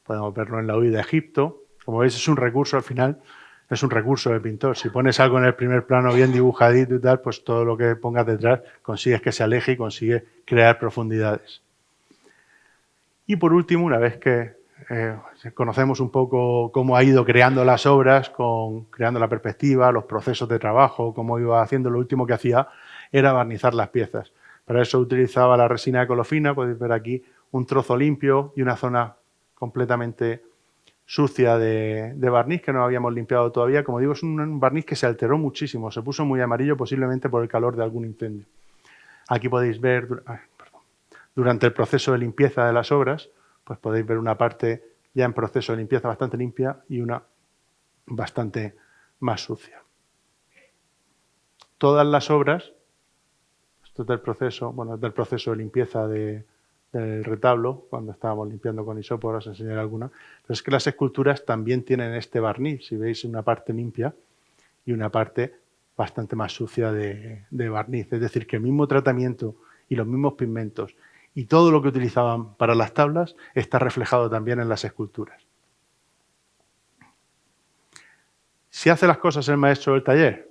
Podemos verlo en la huida de Egipto. Como veis, es un recurso al final, es un recurso del pintor. Si pones algo en el primer plano bien dibujadito y tal, pues todo lo que pongas detrás consigues que se aleje y consigue crear profundidades. Y por último, una vez que conocemos un poco cómo ha ido creando las obras, creando la perspectiva, los procesos de trabajo, cómo iba haciendo, lo último que hacía era barnizar las piezas. Para eso utilizaba la resina de colofina, podéis ver aquí un trozo limpio y una zona completamente sucia de barniz que no habíamos limpiado todavía. Como digo, es un barniz que se alteró muchísimo, se puso muy amarillo, posiblemente por el calor de algún incendio. Aquí podéis ver, durante el proceso de limpieza de las obras, pues podéis ver una parte ya en proceso de limpieza bastante limpia y una bastante más sucia. Todas las obras, esto es del proceso, del proceso de limpieza del retablo, cuando estábamos limpiando con hisopo, os enseñaré alguna, pero es que las esculturas también tienen este barniz, si veis una parte limpia y una parte bastante más sucia de barniz, es decir, que el mismo tratamiento y los mismos pigmentos y todo lo que utilizaban para las tablas está reflejado también en las esculturas. ¿Si hace las cosas el maestro del taller?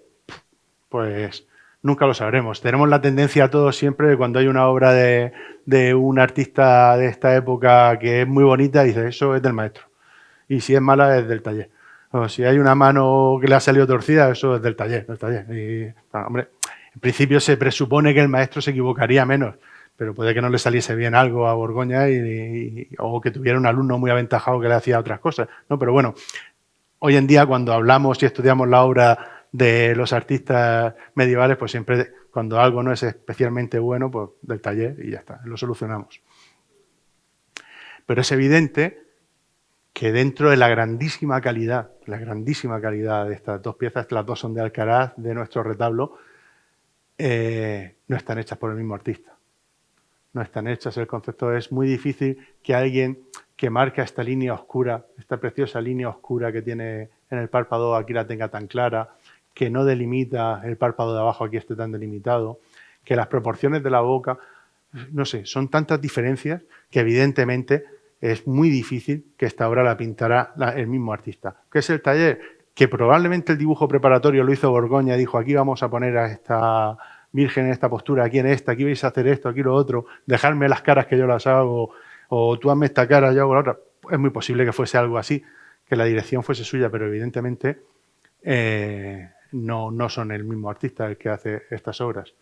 Pues nunca lo sabremos. Tenemos la tendencia a todos siempre de cuando hay una obra de un artista de esta época que es muy bonita, dice, eso es del maestro. Y si es mala, es del taller. O si hay una mano que le ha salido torcida, eso es del taller. Y, bueno, hombre, en principio se presupone que el maestro se equivocaría menos, pero puede que no le saliese bien algo a Borgoña o que tuviera un alumno muy aventajado que le hacía otras cosas, ¿no? Pero bueno, hoy en día cuando hablamos y estudiamos la obra de los artistas medievales, pues siempre cuando algo no es especialmente bueno, pues del taller y ya está, lo solucionamos. Pero es evidente que dentro de la grandísima calidad de estas dos piezas, las dos son de Alcaraz, de nuestro retablo, no están hechas por el mismo artista. No están hechas, el concepto es muy difícil que alguien que marca esta línea oscura, esta preciosa línea oscura que tiene en el párpado, aquí la tenga tan clara, que no delimita el párpado de abajo, aquí esté tan delimitado, que las proporciones de la boca, no sé, son tantas diferencias que evidentemente es muy difícil que esta obra la pintara el mismo artista. ¿Qué es el taller? Que probablemente el dibujo preparatorio lo hizo Borgoña y dijo, aquí vamos a poner a esta Virgen en esta postura, aquí en esta, aquí vais a hacer esto, aquí lo otro, dejarme las caras que yo las hago, o tú hazme esta cara, yo hago la otra. Es muy posible que fuese algo así, que la dirección fuese suya, pero evidentemente no son el mismo artista el que hace estas obras.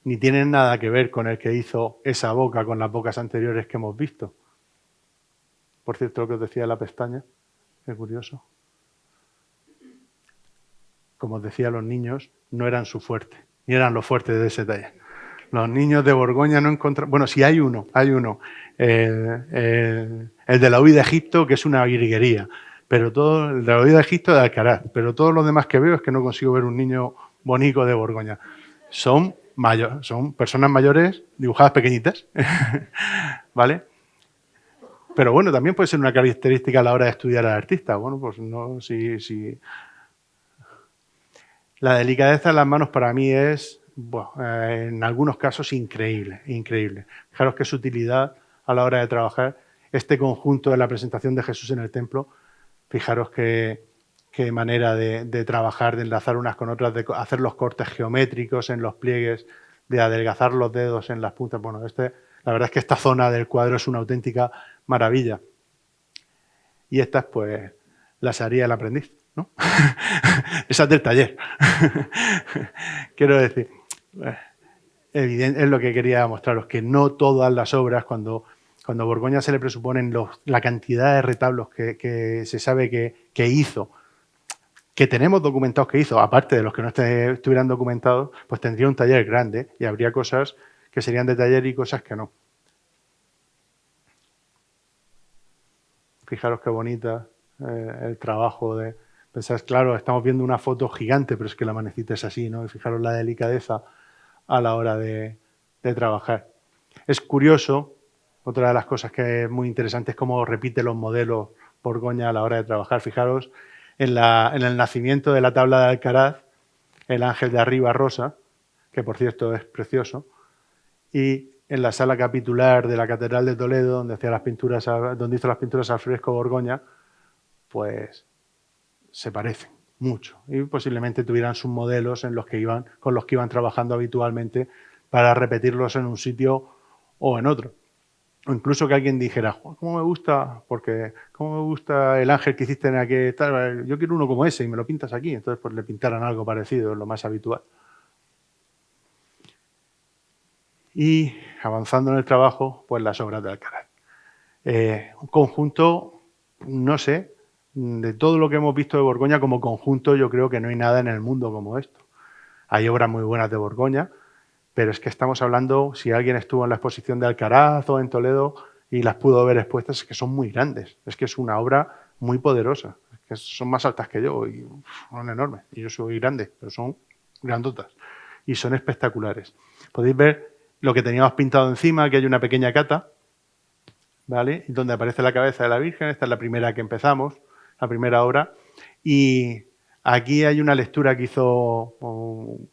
Ni tienen nada que ver con el que hizo esa boca con las bocas anteriores que hemos visto. Por cierto, lo que os decía de la pestaña, es curioso. Como os decía, los niños no eran su fuerte, ni eran los fuertes de ese taller. Los niños de Borgoña no encontraron... Bueno, sí hay uno. El de la huida de Egipto, que es una virguería. Pero todo, el de la huida de Egipto de Alcaraz. Pero todos los demás que veo es que no consigo ver un niño bonito de Borgoña. Son personas mayores dibujadas pequeñitas. ¿Vale? Pero bueno, también puede ser una característica a la hora de estudiar al artista. Bueno, pues no, si la delicadeza en las manos para mí es, bueno, en algunos casos, increíble. Fijaros qué sutilidad a la hora de trabajar este conjunto de la presentación de Jesús en el templo. Fijaros qué manera de trabajar, de enlazar unas con otras, de hacer los cortes geométricos en los pliegues de adelgazar los dedos en las puntas. Bueno, la verdad es que esta zona del cuadro es una auténtica maravilla. Y estas, pues, las haría el aprendiz, ¿no? Esas del taller. Quiero decir, es lo que quería mostraros, que no todas las obras, cuando a Borgoña se le presuponen la cantidad de retablos que se sabe que hizo, que tenemos documentados que hizo, aparte de los que no estuvieran documentados, pues tendría un taller grande y habría cosas que serían de taller y cosas que no. Fijaros qué bonita el trabajo de... Pensáis, claro, estamos viendo una foto gigante, pero es que la manecita es así, ¿no? Y fijaros la delicadeza a la hora de trabajar. Es curioso, otra de las cosas que es muy interesante es cómo repite los modelos Borgoña a la hora de trabajar. Fijaros en el nacimiento de la tabla de Alcaraz, el ángel de arriba rosa, que por cierto es precioso, y en la sala capitular de la Catedral de Toledo, donde hizo las pinturas al fresco Borgoña, pues se parecen mucho y posiblemente tuvieran sus modelos con los que iban trabajando habitualmente para repetirlos en un sitio o en otro. O incluso que alguien dijera, ¿cómo me gusta el ángel que hiciste en aquel tal? Yo quiero uno como ese y me lo pintas aquí. Entonces, pues le pintaran algo parecido, es lo más habitual. Y avanzando en el trabajo, pues las obras de Alcaraz. Un conjunto, no sé, de todo lo que hemos visto de Borgoña como conjunto, yo creo que no hay nada en el mundo como esto. Hay obras muy buenas de Borgoña, pero es que estamos hablando, si alguien estuvo en la exposición de Alcaraz o en Toledo y las pudo ver expuestas, es que son muy grandes. Es que es una obra muy poderosa. Es que son más altas que yo y son enormes. Y yo soy grande, pero son grandotas. Y son espectaculares. Podéis ver lo que teníamos pintado encima, que hay una pequeña cata, ¿vale? Donde aparece la cabeza de la Virgen. Esta es la primera que empezamos, la primera obra. Y aquí hay una lectura que hizo,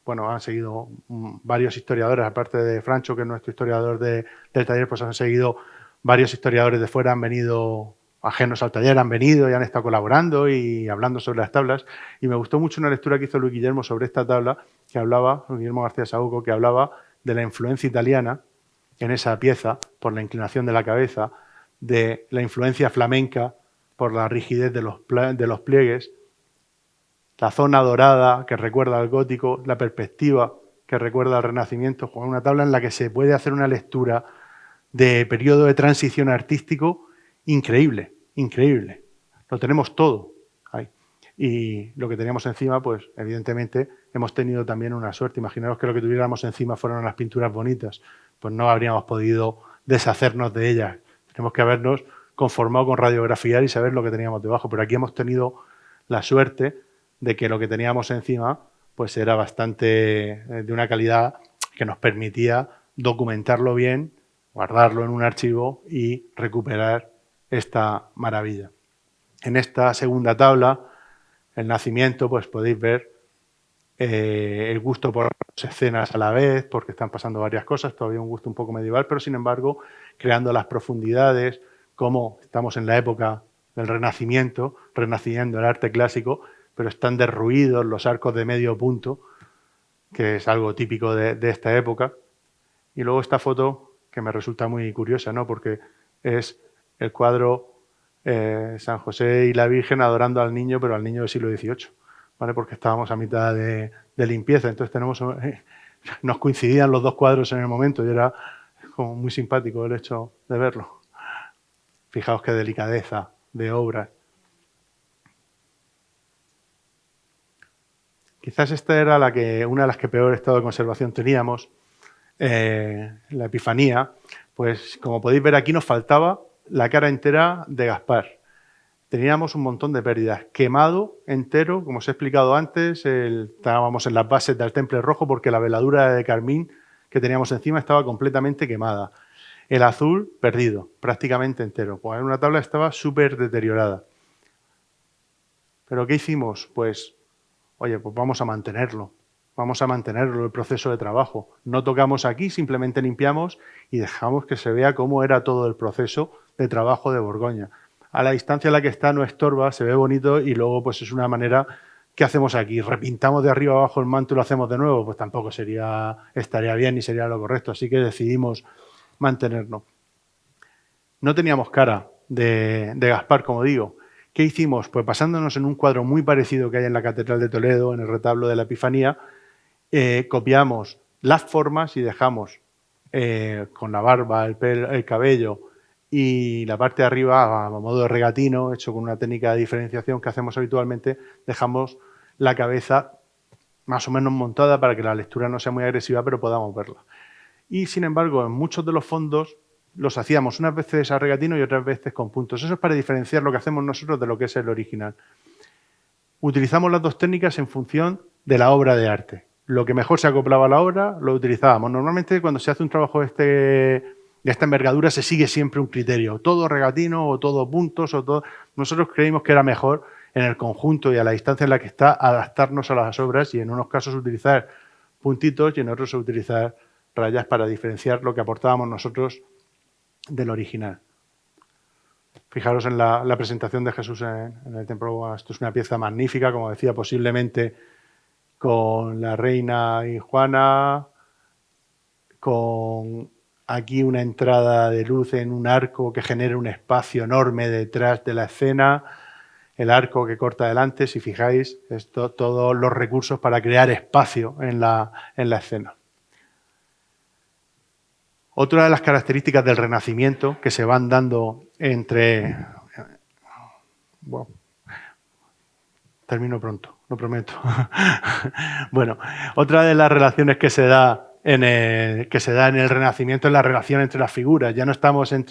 bueno, han seguido varios historiadores, aparte de Francho, que es nuestro historiador del taller, pues han seguido varios historiadores de fuera, han venido ajenos al taller, han venido y han estado colaborando y hablando sobre las tablas. Y me gustó mucho una lectura que hizo Luis Guillermo sobre esta tabla, Luis Guillermo García Saúco, que hablaba de la influencia italiana en esa pieza, por la inclinación de la cabeza, de la influencia flamenca, por la rigidez de los pliegues, la zona dorada que recuerda al gótico, la perspectiva que recuerda al Renacimiento, con una tabla en la que se puede hacer una lectura de periodo de transición artístico increíble, increíble. Lo tenemos todo ahí. Y lo que teníamos encima, pues evidentemente hemos tenido también una suerte. Imaginaros que lo que tuviéramos encima fueran unas pinturas bonitas, pues no habríamos podido deshacernos de ellas. Tenemos que habernos conformado con radiografiar y saber lo que teníamos debajo. Pero aquí hemos tenido la suerte de que lo que teníamos encima pues era bastante de una calidad que nos permitía documentarlo bien, guardarlo en un archivo y recuperar esta maravilla. En esta segunda tabla, el nacimiento, pues podéis ver el gusto por las escenas a la vez, porque están pasando varias cosas, todavía un gusto un poco medieval, pero sin embargo creando las profundidades, como estamos en la época del Renacimiento, renaciendo el arte clásico, pero están derruidos los arcos de medio punto, que es algo típico de esta época. Y luego esta foto que me resulta muy curiosa, ¿no? Porque es el cuadro San José y la Virgen adorando al niño, pero al niño del siglo XVIII, ¿vale? Porque estábamos a mitad de limpieza, entonces nos coincidían los dos cuadros en el momento y era como muy simpático el hecho de verlo. Fijaos qué delicadeza de obra. Quizás esta era una de las que peor estado de conservación teníamos, la Epifanía. Pues como podéis ver aquí nos faltaba la cara entera de Gaspar. Teníamos un montón de pérdidas. Quemado entero, como os he explicado antes, estábamos en las bases del temple rojo porque la veladura de carmín que teníamos encima estaba completamente quemada. El azul perdido, prácticamente entero. Pues en una tabla estaba súper deteriorada. ¿Pero qué hicimos? Pues, oye, pues vamos a mantenerlo el proceso de trabajo. No tocamos aquí, simplemente limpiamos y dejamos que se vea cómo era todo el proceso de trabajo de Borgoña. A la distancia a la que está no estorba, se ve bonito y luego pues es una manera ¿qué hacemos aquí? ¿Repintamos de arriba abajo el manto y lo hacemos de nuevo? Pues tampoco estaría bien ni sería lo correcto, así que decidimos mantenernos. No teníamos cara de Gaspar, como digo. ¿Qué hicimos? Pues basándonos en un cuadro muy parecido que hay en la Catedral de Toledo, en el retablo de la Epifanía, copiamos las formas y dejamos con la barba, el cabello y la parte de arriba a modo de regatino, hecho con una técnica de diferenciación que hacemos habitualmente, dejamos la cabeza más o menos montada para que la lectura no sea muy agresiva, pero podamos verla. Y, sin embargo, en muchos de los fondos los hacíamos unas veces a regatino y otras veces con puntos. Eso es para diferenciar lo que hacemos nosotros de lo que es el original. Utilizamos las dos técnicas en función de la obra de arte. Lo que mejor se acoplaba a la obra, lo utilizábamos. Normalmente, cuando se hace un trabajo de esta envergadura, se sigue siempre un criterio. Todo regatino o todo puntos. Nosotros creímos que era mejor, en el conjunto y a la distancia en la que está, adaptarnos a las obras y en unos casos utilizar puntitos y en otros utilizar rayas para diferenciar lo que aportábamos nosotros del original. Fijaros en la presentación de Jesús en el templo. Esto es una pieza magnífica, como decía, posiblemente con la reina y Juana, con aquí una entrada de luz en un arco que genera un espacio enorme detrás de la escena, el arco que corta adelante, si fijáis, todos los recursos para crear espacio en la escena. Otra de las características del Renacimiento que se van dando entre... Bueno, termino pronto, lo prometo. Bueno, otra de las relaciones que se da en el Renacimiento es la relación entre las figuras. Ya no estamos en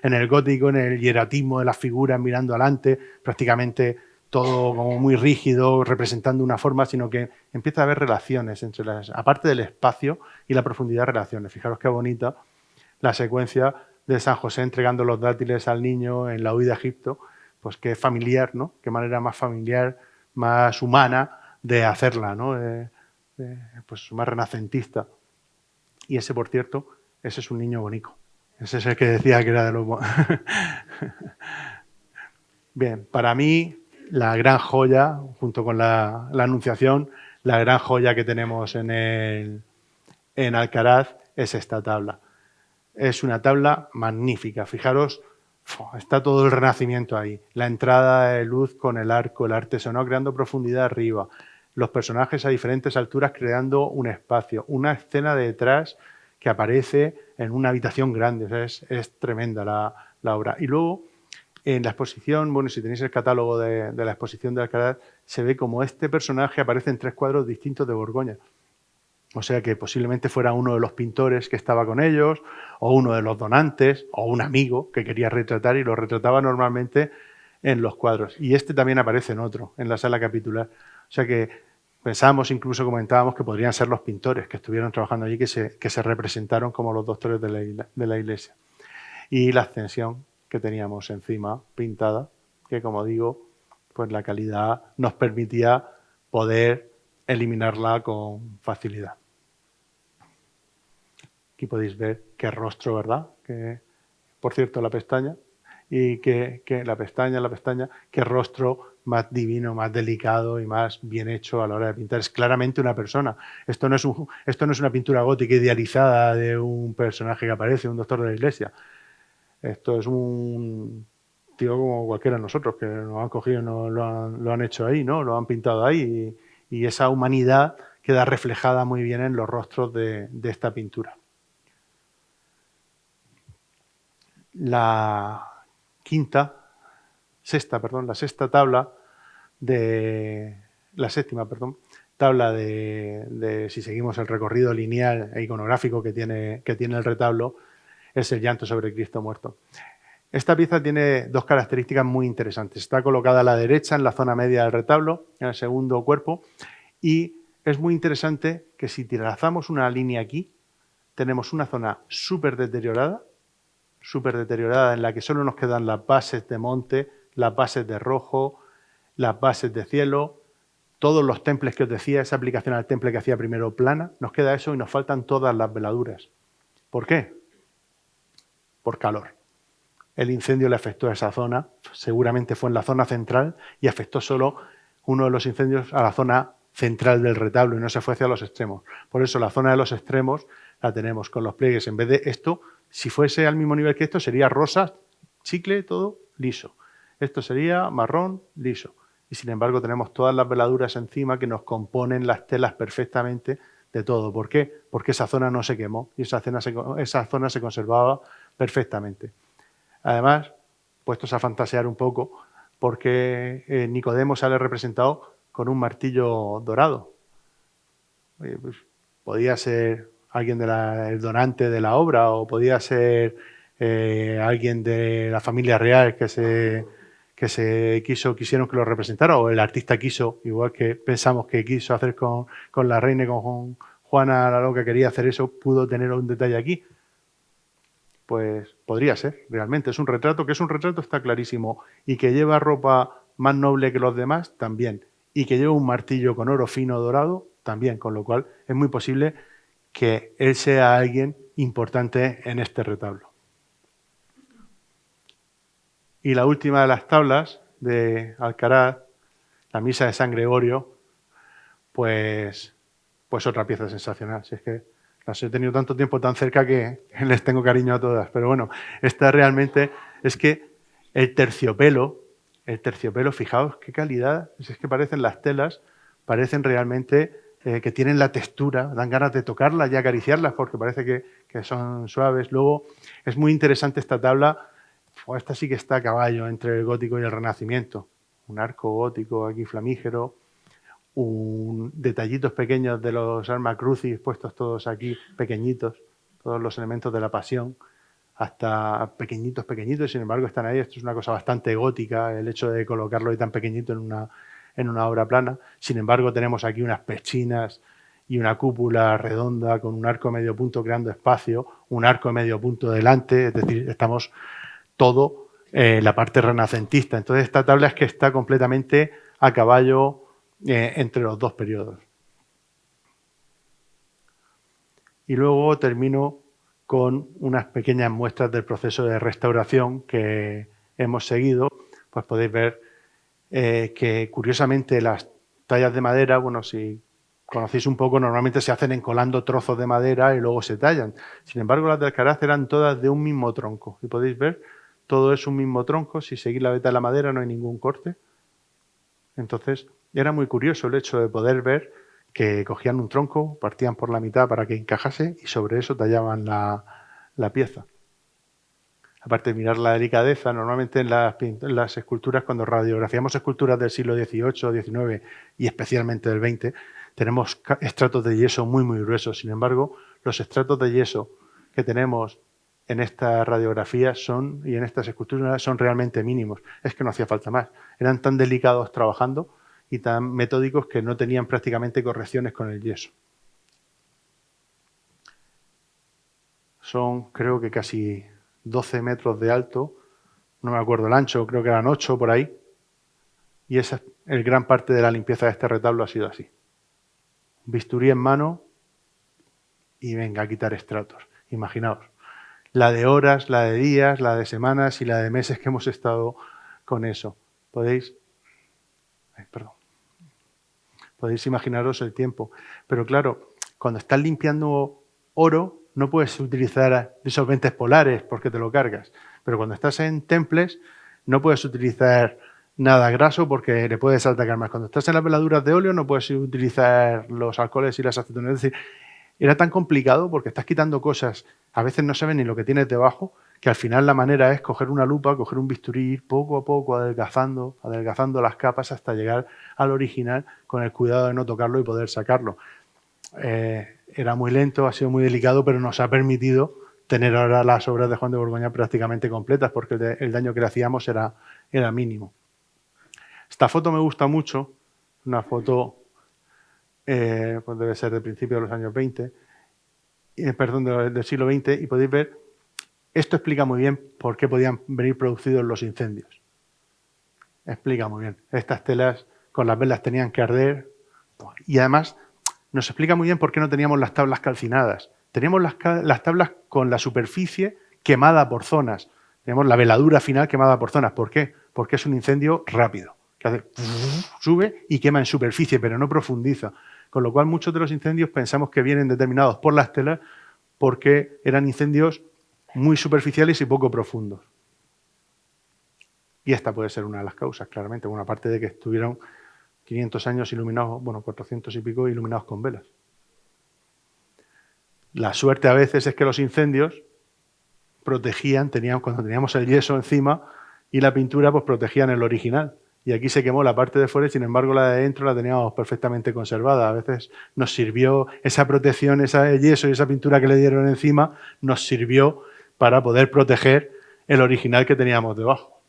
el gótico, en el hieratismo de las figuras mirando adelante, prácticamente todo como muy rígido, representando una forma, sino que empieza a haber relaciones entre aparte del espacio y la profundidad, relaciones. Fijaros qué bonita la secuencia de San José entregando los dátiles al niño en la huida a Egipto, pues qué familiar, ¿no? Qué manera más familiar, más humana de hacerla, ¿no? Pues más renacentista. Y ese, por cierto, ese es un niño bonito. Ese es el que decía que era de los... Bien, para mí, la gran joya, junto con la Anunciación, la gran joya que tenemos en Alcaraz es esta tabla. Es una tabla magnífica. Fijaros, está todo el Renacimiento ahí. La entrada de luz con el arco, el artesonado creando profundidad arriba. Los personajes a diferentes alturas creando un espacio. Una escena detrás que aparece en una habitación grande. O sea, es tremenda la obra. Y luego, en la exposición, bueno, si tenéis el catálogo de la exposición de Alcaraz, se ve como este personaje aparece en 3 cuadros distintos de Borgoña. O sea que posiblemente fuera uno de los pintores que estaba con ellos, o uno de los donantes, o un amigo que quería retratar y lo retrataba normalmente en los cuadros. Y este también aparece en otro, en la sala capitular. O sea que pensábamos, incluso comentábamos, que podrían ser los pintores que estuvieron trabajando allí, que se representaron como los doctores de la Iglesia. Y la ascensión que teníamos encima pintada, que como digo, pues la calidad nos permitía poder eliminarla con facilidad. Aquí podéis ver qué rostro, ¿verdad? Que, por cierto, la pestaña. Y que la pestaña, qué rostro más divino, más delicado y más bien hecho a la hora de pintar. Es claramente una persona. Esto no es una pintura gótica idealizada de un personaje que aparece, un doctor de la Iglesia. Esto es un tío como cualquiera de nosotros, que nos han cogido, lo han hecho ahí, ¿no? Lo han pintado ahí. Y esa humanidad queda reflejada muy bien en los rostros de esta pintura. La séptima tabla de si seguimos el recorrido lineal e iconográfico que tiene el retablo, es el llanto sobre Cristo muerto. Esta pieza tiene 2 características muy interesantes. Está colocada a la derecha, en la zona media del retablo, en el segundo cuerpo, y es muy interesante que si trazamos una línea aquí, tenemos una zona súper deteriorada, en la que solo nos quedan las bases de monte, las bases de rojo, las bases de cielo, todos los temples que os decía, esa aplicación al temple que hacía primero plana, nos queda eso y nos faltan todas las veladuras. ¿Por qué? Por calor. El incendio le afectó a esa zona, seguramente fue en la zona central y afectó solo uno de los incendios a la zona central del retablo y no se fue hacia los extremos. Por eso la zona de los extremos la tenemos con los pliegues. En vez de esto, si fuese al mismo nivel que esto, sería rosa, chicle, todo liso. Esto sería marrón, liso. Y sin embargo tenemos todas las veladuras encima que nos componen las telas perfectamente de todo. ¿Por qué? Porque esa zona no se quemó y esa zona se conservaba perfectamente. Además, puestos a fantasear un poco, porque Nicodemo sale representado con un martillo dorado. Pues, podía ser alguien el donante de la obra o podía ser alguien de la familia real que quisieron que lo representara, o el artista quiso, igual que pensamos que quiso hacer con la reina y con Juana la Loca, quería hacer eso, pudo tener un detalle aquí. Pues podría ser, realmente. Es un retrato, que es un retrato está clarísimo. Y que lleva ropa más noble que los demás, también. Y que lleva un martillo con oro fino dorado, también. Con lo cual es muy posible que él sea alguien importante en este retablo. Y la última de las tablas de Alcaraz, la Misa de San Gregorio, pues otra pieza sensacional. Si es que las he tenido tanto tiempo tan cerca que les tengo cariño a todas. Pero bueno, esta realmente es que el terciopelo, fijaos qué calidad, es que parecen las telas, parecen realmente que tienen la textura, dan ganas de tocarlas y acariciarlas porque parece que son suaves. Luego es muy interesante esta tabla. Esta sí que está a caballo entre el gótico y el renacimiento. Un arco gótico aquí flamígero, detallitos pequeños de los Arma Crucis puestos todos aquí, pequeñitos, todos los elementos de la pasión, hasta pequeñitos, y sin embargo están ahí. Esto es una cosa bastante gótica, el hecho de colocarlo ahí tan pequeñito en una obra plana. Sin embargo, tenemos aquí unas pechinas y una cúpula redonda con un arco medio punto creando espacio, un arco medio punto delante, es decir, estamos todo la parte renacentista. Entonces esta tabla es que está completamente a caballo entre los dos periodos. Y luego termino con unas pequeñas muestras del proceso de restauración que hemos seguido. Pues podéis ver que curiosamente las tallas de madera, bueno, si conocéis un poco, normalmente se hacen encolando trozos de madera y luego se tallan. Sin embargo, las de Alcaraz eran todas de un mismo tronco. Y podéis ver, todo es un mismo tronco. Si seguís la veta de la madera no hay ningún corte. Entonces, era muy curioso el hecho de poder ver que cogían un tronco, partían por la mitad para que encajase y sobre eso tallaban la pieza. Aparte de mirar la delicadeza, normalmente en las esculturas, cuando radiografiamos esculturas del siglo XVIII, XIX y especialmente del XX, tenemos estratos de yeso muy, muy gruesos. Sin embargo, los estratos de yeso que tenemos en esta radiografía y en estas esculturas son realmente mínimos. Es que no hacía falta más. Eran tan delicados trabajando y tan metódicos que no tenían prácticamente correcciones con el yeso. Son, creo que casi 12 metros de alto, no me acuerdo el ancho, creo que eran 8 por ahí, y esa es gran parte de la limpieza de este retablo ha sido así. Bisturí en mano y venga a quitar estratos. Imaginaos, la de horas, la de días, la de semanas y la de meses que hemos estado con eso. Podéis imaginaros el tiempo. Pero claro, cuando estás limpiando oro, no puedes utilizar disolventes polares porque te lo cargas. Pero cuando estás en temples, no puedes utilizar nada graso porque le puedes atacar más. Cuando estás en las veladuras de óleo, no puedes utilizar los alcoholes y las acetonas. Es decir, era tan complicado porque estás quitando cosas, a veces no sabes ni lo que tienes debajo, que al final la manera es coger una lupa, coger un bisturí, ir poco a poco adelgazando las capas hasta llegar al original con el cuidado de no tocarlo y poder sacarlo. Era muy lento, ha sido muy delicado, pero nos ha permitido tener ahora las obras de Juan de Borgoña prácticamente completas porque el daño que le hacíamos era mínimo. Esta foto me gusta mucho, una foto pues debe ser de principios de los años 20, del siglo XX, y podéis ver, esto explica muy bien por qué podían venir producidos los incendios. Explica muy bien. Estas telas con las velas tenían que arder y además nos explica muy bien por qué no teníamos las tablas calcinadas. Teníamos las tablas con la superficie quemada por zonas. Tenemos la veladura final quemada por zonas. ¿Por qué? Porque es un incendio rápido. que hace, sube y quema en superficie, pero no profundiza. Con lo cual, muchos de los incendios pensamos que vienen determinados por las telas porque eran incendios muy superficiales y poco profundos. Y esta puede ser una de las causas, claramente, bueno, aparte de que estuvieron 500 años iluminados, bueno, 400 y pico iluminados con velas. La suerte a veces es que los incendios protegían, cuando teníamos el yeso encima y la pintura, pues protegían el original. Y aquí se quemó la parte de fuera y, sin embargo, la de dentro la teníamos perfectamente conservada. A veces nos sirvió esa protección, ese yeso y esa pintura que le dieron encima, nos sirvió para poder proteger el original que teníamos debajo.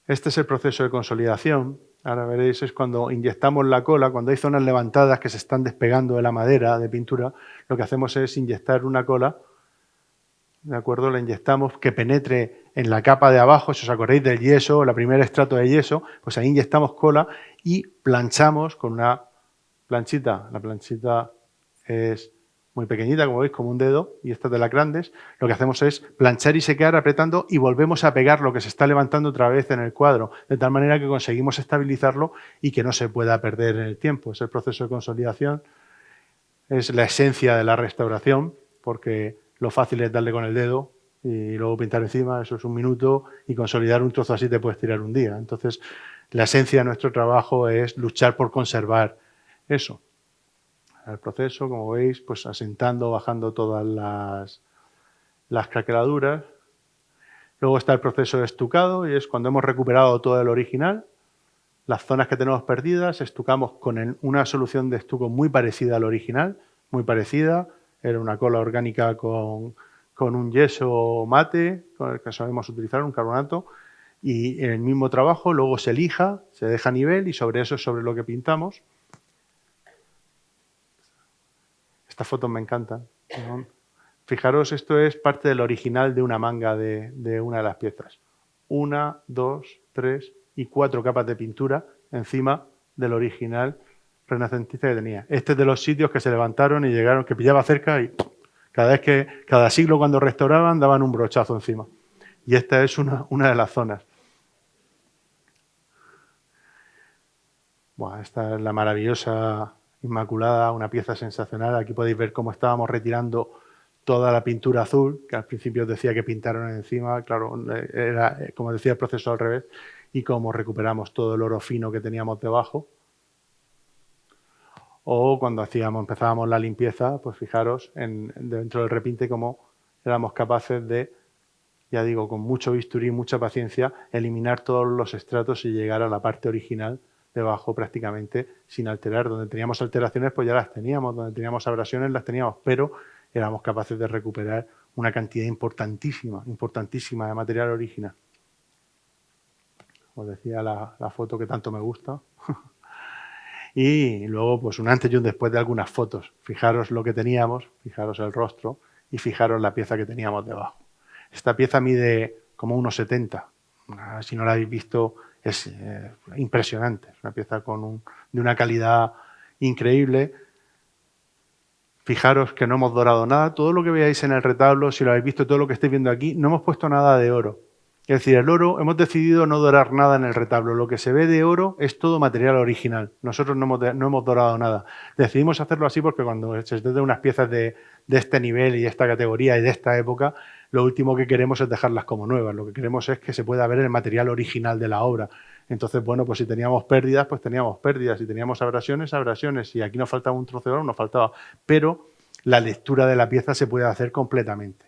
Este es el proceso de consolidación. Ahora veréis, es cuando inyectamos la cola, cuando hay zonas levantadas que se están despegando de la madera, de pintura, lo que hacemos es inyectar una cola, ¿de acuerdo? La inyectamos que penetre en la capa de abajo, si os acordáis del yeso, la primera estrato de yeso, pues ahí inyectamos cola y planchamos con una planchita. La planchita es muy pequeñita, como veis, como un dedo, y esta es de las grandes. Lo que hacemos es planchar y secar apretando y volvemos a pegar lo que se está levantando otra vez en el cuadro, de tal manera que conseguimos estabilizarlo y que no se pueda perder en el tiempo. Es el proceso de consolidación, es la esencia de la restauración, porque lo fácil es darle con el dedo y luego pintar encima, eso es un minuto, y consolidar un trozo así te puedes tirar un día. Entonces, la esencia de nuestro trabajo es luchar por conservar eso. El proceso, como veis, pues asentando, bajando todas las craqueladuras. Luego está el proceso de estucado, y es cuando hemos recuperado todo el original. Las zonas que tenemos perdidas, estucamos con una solución de estuco muy parecida al original, muy parecida. Era una cola orgánica con un yeso mate, con el que sabemos utilizar, un carbonato, y en el mismo trabajo luego se lija, se deja a nivel y sobre eso es sobre lo que pintamos. Estas fotos me encantan, ¿no? Fijaros, esto es parte del original de una manga de una de las piezas. 1, 2, 3 y 4 capas de pintura encima del original renacentista que tenía. Este es de los sitios que se levantaron y llegaron, que pillaba cerca y cada siglo cuando restauraban daban un brochazo encima. Y esta es una de las zonas. Bueno, esta es la maravillosa Inmaculada, una pieza sensacional. Aquí podéis ver cómo estábamos retirando toda la pintura azul, que al principio os decía que pintaron encima. Claro, era, como decía, el proceso al revés. Y cómo recuperamos todo el oro fino que teníamos debajo. O cuando empezábamos la limpieza, pues fijaros, dentro del repinte, cómo éramos capaces de, ya digo, con mucho bisturí, mucha paciencia, eliminar todos los estratos y llegar a la parte original debajo prácticamente sin alterar. Donde teníamos alteraciones, pues ya las teníamos. Donde teníamos abrasiones, las teníamos, pero éramos capaces de recuperar una cantidad importantísima de material original. Os decía la foto que tanto me gusta. Y luego, pues un antes y un después de algunas fotos. Fijaros lo que teníamos, fijaros el rostro y fijaros la pieza que teníamos debajo. Esta pieza mide como 1,70. Si no la habéis visto, es impresionante. Es una pieza de una calidad increíble. Fijaros que no hemos dorado nada. Todo lo que veáis en el retablo, si lo habéis visto, todo lo que estáis viendo aquí, no hemos puesto nada de oro. Es decir, el oro, hemos decidido no dorar nada en el retablo. Lo que se ve de oro es todo material original. Nosotros no hemos dorado nada. Decidimos hacerlo así porque cuando se trata de unas piezas de este nivel y esta categoría y de esta época, lo último que queremos es dejarlas como nuevas. Lo que queremos es que se pueda ver el material original de la obra. Entonces, bueno, pues si teníamos pérdidas, pues teníamos pérdidas. Si teníamos abrasiones, abrasiones. Si aquí nos faltaba un trozo de oro, nos faltaba. Pero la lectura de la pieza se puede hacer completamente.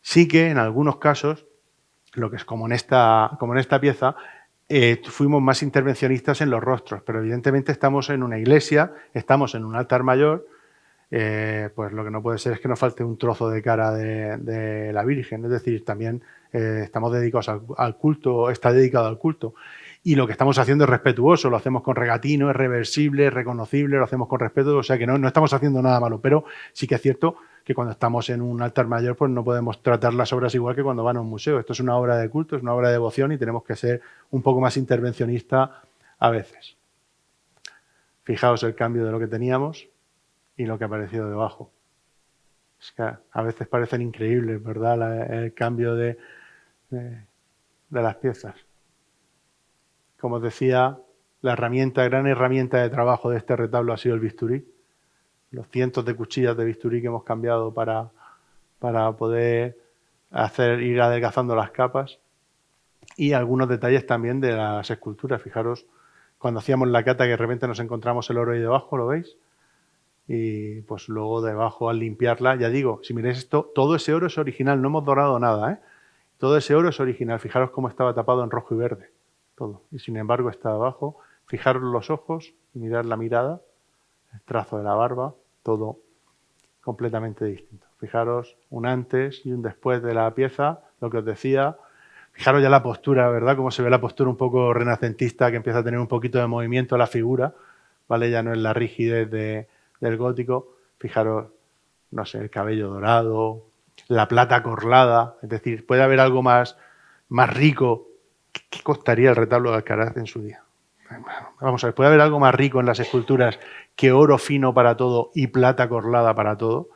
Sí que en algunos casos, lo que es como en esta pieza, fuimos más intervencionistas en los rostros, pero evidentemente estamos en una iglesia, estamos en un altar mayor, pues lo que no puede ser es que nos falte un trozo de cara de la Virgen, es decir, también estamos dedicados al culto, está dedicado al culto. Y lo que estamos haciendo es respetuoso, lo hacemos con regatino, es reversible, es reconocible, lo hacemos con respeto, o sea que no estamos haciendo nada malo, pero sí que es cierto que cuando estamos en un altar mayor pues no podemos tratar las obras igual que cuando van a un museo. Esto es una obra de culto, es una obra de devoción y tenemos que ser un poco más intervencionistas a veces. Fijaos el cambio de lo que teníamos y lo que ha aparecido debajo. Es que a veces parecen increíbles, ¿verdad? El cambio de las piezas. como os decía, la gran herramienta de trabajo de este retablo ha sido el bisturí. Los cientos de cuchillas de bisturí que hemos cambiado para poder ir adelgazando las capas. Y algunos detalles también de las esculturas. Fijaros, cuando hacíamos la cata que de repente nos encontramos el oro ahí debajo, ¿lo veis? Y pues luego debajo al limpiarla, ya digo, si miráis esto, todo ese oro es original, no hemos dorado nada, ¿eh? Todo ese oro es original. Fijaros cómo estaba tapado en rojo y verde, todo. Y sin embargo está abajo. Fijaros los ojos y mirad la mirada, el trazo de la barba, todo completamente distinto. Fijaros un antes y un después de la pieza, lo que os decía. Fijaros ya la postura, ¿verdad? Cómo se ve la postura un poco renacentista, que empieza a tener un poquito de movimiento la figura, ¿vale? Ya no es la rigidez del gótico. Fijaros, no sé, el cabello dorado, la plata corlada. Es decir, puede haber algo más rico. ¿Qué costaría el retablo de Alcaraz en su día? Vamos a ver, puede haber algo más rico en las esculturas que oro fino para todo y plata corlada para todo,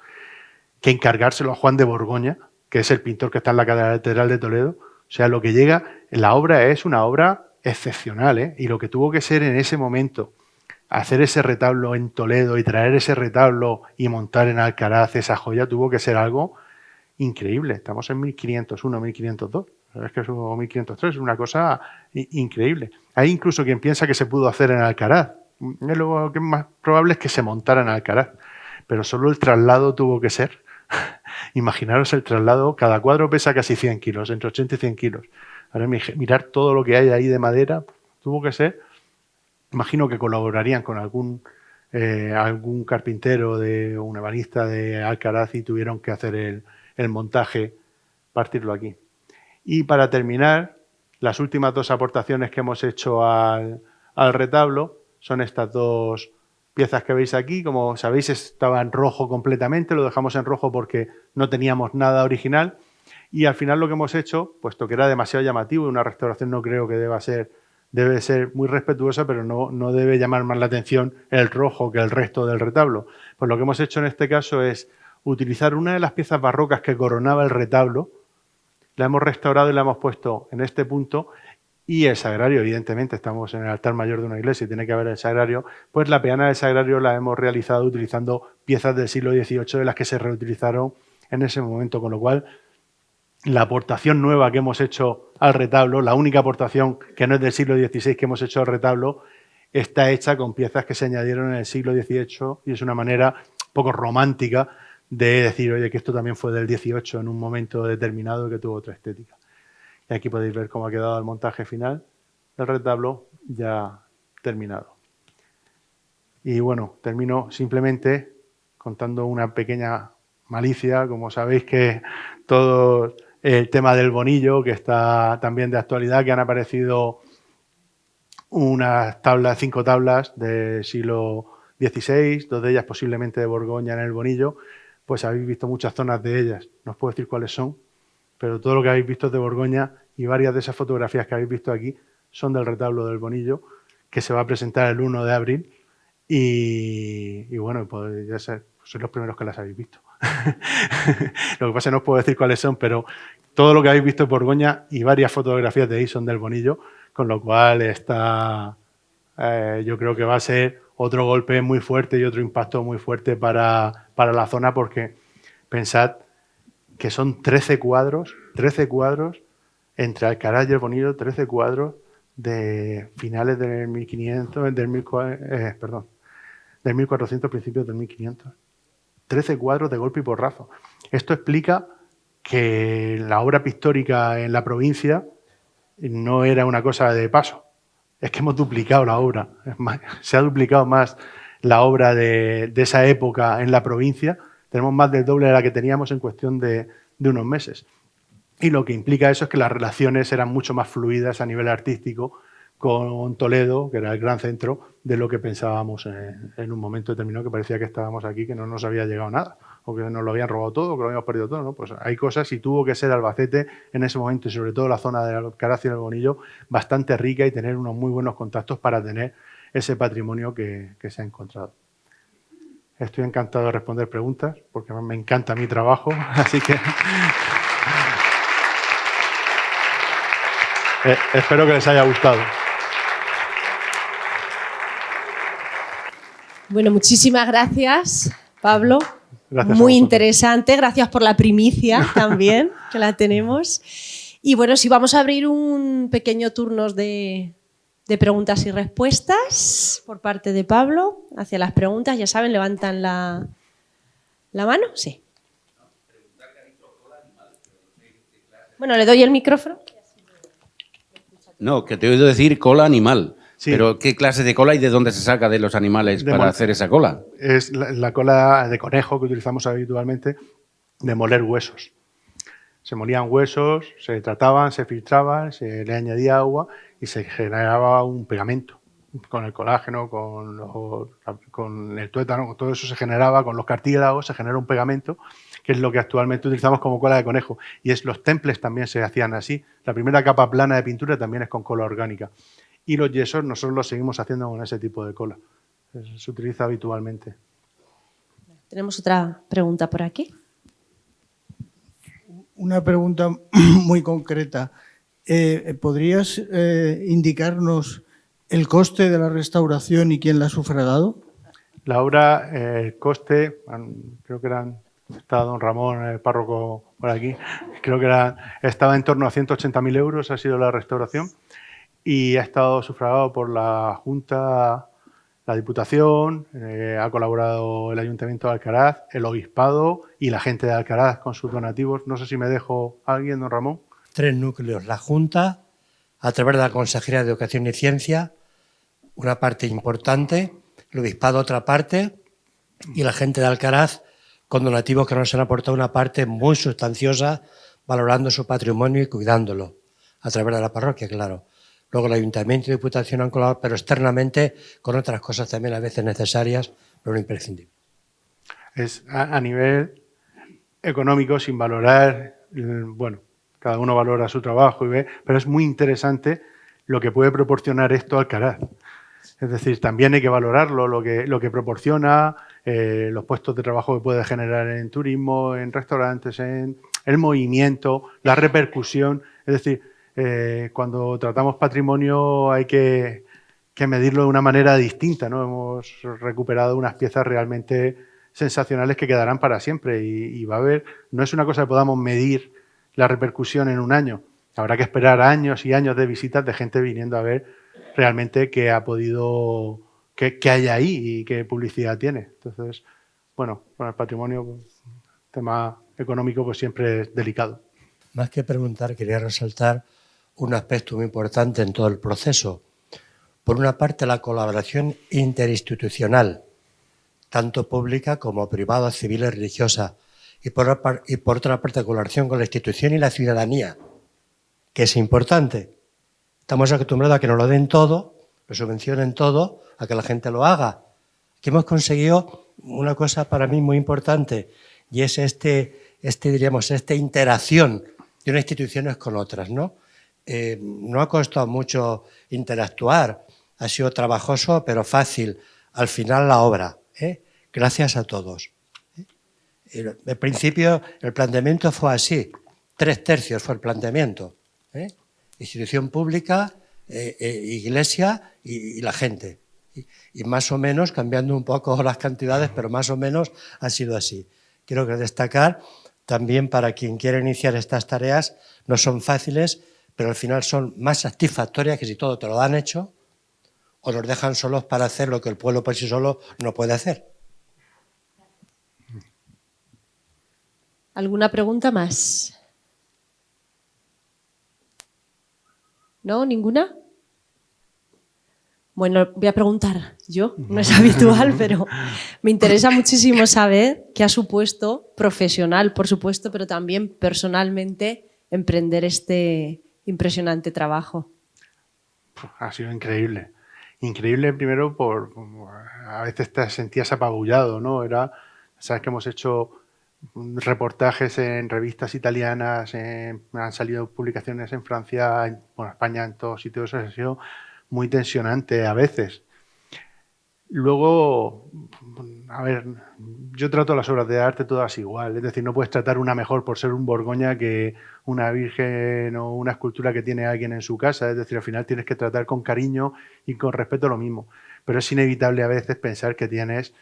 que encargárselo a Juan de Borgoña, que es el pintor que está en la Catedral de Toledo. O sea, lo que llega, la obra es una obra excepcional, ¿eh? Y lo que tuvo que ser en ese momento, hacer ese retablo en Toledo y traer ese retablo y montar en Alcaraz esa joya, tuvo que ser algo increíble. Estamos en 1501, 1502. Es que es 1503, es una cosa increíble. Hay incluso quien piensa que se pudo hacer en Alcaraz. Lo que es más probable es que se montara en Alcaraz. Pero solo el traslado tuvo que ser. Imaginaros el traslado, cada cuadro pesa casi 100 kilos, entre 80 y 100 kilos. Ahora mirar todo lo que hay ahí de madera, tuvo que ser. Imagino que colaborarían con algún carpintero o un ebanista de Alcaraz y tuvieron que hacer el montaje, partirlo aquí. Y para terminar, las últimas dos aportaciones que hemos hecho al retablo son estas dos piezas que veis aquí. Como sabéis, estaba en rojo completamente, lo dejamos en rojo porque no teníamos nada original. Y al final lo que hemos hecho, puesto que era demasiado llamativo, y una restauración no creo que debe ser muy respetuosa, pero no debe llamar más la atención el rojo que el resto del retablo. Pues lo que hemos hecho en este caso es utilizar una de las piezas barrocas que coronaba el retablo, la hemos restaurado y la hemos puesto en este punto, y el sagrario, evidentemente, estamos en el altar mayor de una iglesia y tiene que haber el sagrario, pues la peana del sagrario la hemos realizado utilizando piezas del siglo XVIII de las que se reutilizaron en ese momento, con lo cual la aportación nueva que hemos hecho al retablo, la única aportación que no es del siglo XVI que hemos hecho al retablo, está hecha con piezas que se añadieron en el siglo XVIII y es una manera un poco romántica de decir, oye, que esto también fue del XVIII en un momento determinado que tuvo otra estética. Y aquí podéis ver cómo ha quedado el montaje final del retablo ya terminado. Y bueno, termino simplemente contando una pequeña malicia. Como sabéis que todo el tema del bonillo, que está también de actualidad, que han aparecido unas tablas, 5 tablas del siglo XVI, 2 de ellas posiblemente de Borgoña en el bonillo, pues habéis visto muchas zonas de ellas. No os puedo decir cuáles son, pero todo lo que habéis visto es de Borgoña y varias de esas fotografías que habéis visto aquí son del retablo del bonillo, que se va a presentar el 1 de abril y bueno, pues ya sois los primeros que las habéis visto. Lo que pasa es que no os puedo decir cuáles son, pero todo lo que habéis visto en Borgoña y varias fotografías de ahí son del bonillo, con lo cual yo creo que va a ser otro golpe muy fuerte y otro impacto muy fuerte para la zona, porque pensad que son 13 cuadros entre Alcaraz y el bonillo, 13 cuadros de finales del 1500, del 1400, principios del 1500. 13 cuadros de golpe y porrazo. Esto explica que la obra pictórica en la provincia no era una cosa de paso. Es que hemos duplicado la obra. Se ha duplicado más la obra de esa época en la provincia. Tenemos más del doble de la que teníamos en cuestión de unos meses. Y lo que implica eso es que las relaciones eran mucho más fluidas a nivel artístico con Toledo, que era el gran centro, de lo que pensábamos en un momento determinado, que parecía que estábamos aquí, que no nos había llegado nada, o que nos lo habían robado todo, o que lo habíamos perdido todo, ¿no? Pues hay cosas, y tuvo que ser Albacete en ese momento, y sobre todo la zona de Alcaraz y el Bonillo, bastante rica y tener unos muy buenos contactos para tener ese patrimonio que se ha encontrado. Estoy encantado de responder preguntas, porque me encanta mi trabajo, así que espero que les haya gustado. Bueno, muchísimas gracias, Pablo. Gracias Muy interesante. Gracias por la primicia también, que la tenemos. Y bueno, sí, vamos a abrir un pequeño turno de preguntas y respuestas por parte de Pablo hacia las preguntas. Ya saben, levantan la mano. Sí. Bueno, le doy el micrófono. No, que te he oído decir cola animal. Sí. Pero ¿qué clase de cola y de dónde se saca de los animales para hacer esa cola? Es la cola de conejo que utilizamos habitualmente de moler huesos. Se molían huesos, se trataban, se filtraban, se le añadía agua y se generaba un pegamento. Con el colágeno, con el tuétano, todo eso se generaba, con los cartílagos se genera un pegamento, que es lo que actualmente utilizamos como cola de conejo. Y los temples también se hacían así. La primera capa plana de pintura también es con cola orgánica. Y los yesos nosotros los seguimos haciendo con ese tipo de cola. Se utiliza habitualmente. Tenemos otra pregunta por aquí. Una pregunta muy concreta. ¿Podrías indicarnos el coste de la restauración y quién la ha sufragado? La obra, el coste, creo que está don Ramón, el párroco, por aquí, creo que estaba en torno a 180.000 euros, ha sido la restauración, y ha estado sufragado por la Junta, la Diputación, ha colaborado el Ayuntamiento de Alcaraz, el Obispado y la gente de Alcaraz con sus donativos. No sé si me dejo a alguien, don Ramón. 3 núcleos. La Junta, a través de la Consejería de Educación y Ciencia, una parte importante, el Obispado otra parte y la gente de Alcaraz con donativos que nos han aportado una parte muy sustanciosa valorando su patrimonio y cuidándolo, a través de la parroquia, claro. Luego el Ayuntamiento y Diputación han colaborado, pero externamente con otras cosas también a veces necesarias, pero no imprescindibles. Es a nivel económico, sin valorar, bueno, cada uno valora su trabajo y ve, pero es muy interesante lo que puede proporcionar esto Alcaraz. Es decir, también hay que valorarlo, lo que proporciona, los puestos de trabajo que puede generar en turismo, en restaurantes, en el movimiento, la repercusión. Es decir, cuando tratamos patrimonio hay que medirlo de una manera distinta, ¿no? Hemos recuperado unas piezas realmente sensacionales que quedarán para siempre y va a haber, no es una cosa que podamos medir la repercusión en un año. Habrá que esperar años y años de visitas de gente viniendo a ver realmente qué ha podido, qué hay ahí y qué publicidad tiene. Entonces, bueno, con el patrimonio, pues, tema económico, pues siempre es delicado. Más que preguntar, quería resaltar un aspecto muy importante en todo el proceso. Por una parte, la colaboración interinstitucional, tanto pública como privada, civil y religiosa. Y por otra parte, colaboración con la institución y la ciudadanía, que es importante. Estamos acostumbrados a que nos lo den todo, lo subvencionen todo, a que la gente lo haga. Aquí hemos conseguido una cosa para mí muy importante y es esta interacción de unas instituciones con otras, ¿no? No ha costado mucho interactuar, ha sido trabajoso pero fácil. Al final la obra, gracias a todos. Al principio el planteamiento fue así, 3/3 fue el planteamiento. Institución pública, iglesia y la gente. Y más o menos, cambiando un poco las cantidades, pero más o menos ha sido así. Quiero destacar también para quien quiera iniciar estas tareas, no son fáciles, pero al final son más satisfactorias que si todo te lo dan hecho o nos dejan solos para hacer lo que el pueblo por sí solo no puede hacer. ¿Alguna pregunta más? ¿No? ¿Ninguna? Bueno, voy a preguntar yo, no es habitual, pero me interesa muchísimo saber qué ha supuesto profesional, por supuesto, pero también personalmente emprender este impresionante trabajo. Ha sido increíble. Increíble primero a veces te sentías apabullado, ¿no? Sabes que hemos hecho reportajes en revistas italianas, han salido publicaciones en Francia, en España, en todos sitios, ha sido muy tensionante a veces. Luego, a ver, yo trato las obras de arte todas igual, es decir, no puedes tratar una mejor por ser un Borgoña que una virgen o una escultura que tiene alguien en su casa, es decir, al final tienes que tratar con cariño y con respeto lo mismo, pero es inevitable a veces pensar que tienes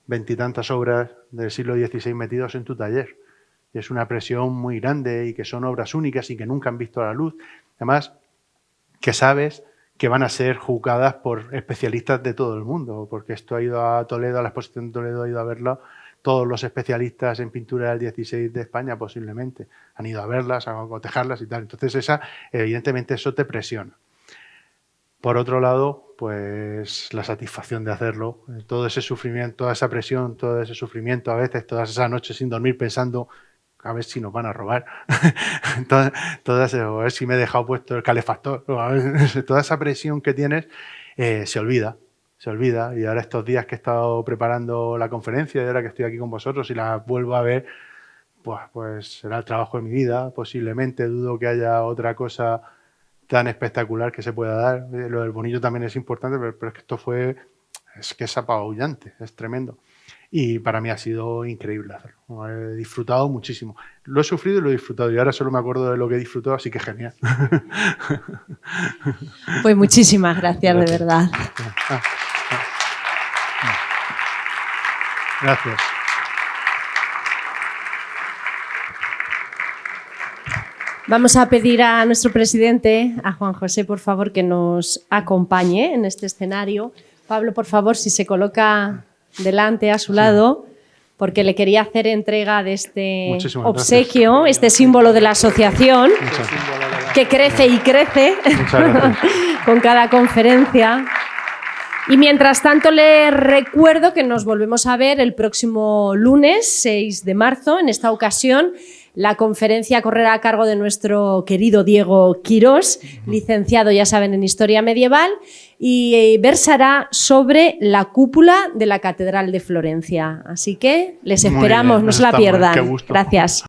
veintitantas obras del siglo XVI metidos en tu taller, y es una presión muy grande y que son obras únicas y que nunca han visto la luz, además que sabes que van a ser juzgadas por especialistas de todo el mundo, porque esto ha ido a Toledo, a la exposición de Toledo, ha ido a verlo todos los especialistas en pintura del XVI de España posiblemente. Han ido a verlas, a cotejarlas y tal. Entonces, evidentemente eso te presiona. Por otro lado, pues la satisfacción de hacerlo, todo ese sufrimiento, toda esa presión, todo ese sufrimiento, a veces todas esas noches sin dormir pensando a ver si nos van a robar, a ver si me he dejado puesto el calefactor, toda esa presión que tienes se olvida. Y ahora estos días que he estado preparando la conferencia y ahora que estoy aquí con vosotros y la vuelvo a ver, pues será el trabajo de mi vida, posiblemente, dudo que haya otra cosa tan espectacular que se pueda dar. Lo del bonito también es importante, pero es que esto es apabullante, es tremendo. Y para mí ha sido increíble hacerlo. He disfrutado muchísimo. Lo he sufrido y lo he disfrutado. Y ahora solo me acuerdo de lo que he disfrutado, así que genial. Pues muchísimas gracias, de verdad. Gracias. Vamos a pedir a nuestro presidente, a Juan José, por favor, que nos acompañe en este escenario. Pablo, por favor, si se coloca delante, a su lado, porque le quería hacer entrega de este obsequio, este símbolo de la asociación, que crece y crece con cada conferencia. Y mientras tanto, le recuerdo que nos volvemos a ver el próximo lunes, 6 de marzo. En esta ocasión, la conferencia correrá a cargo de nuestro querido Diego Quirós, licenciado, ya saben, en Historia Medieval, y versará sobre la cúpula de la Catedral de Florencia. Así que les esperamos, no se la pierdan. Gracias.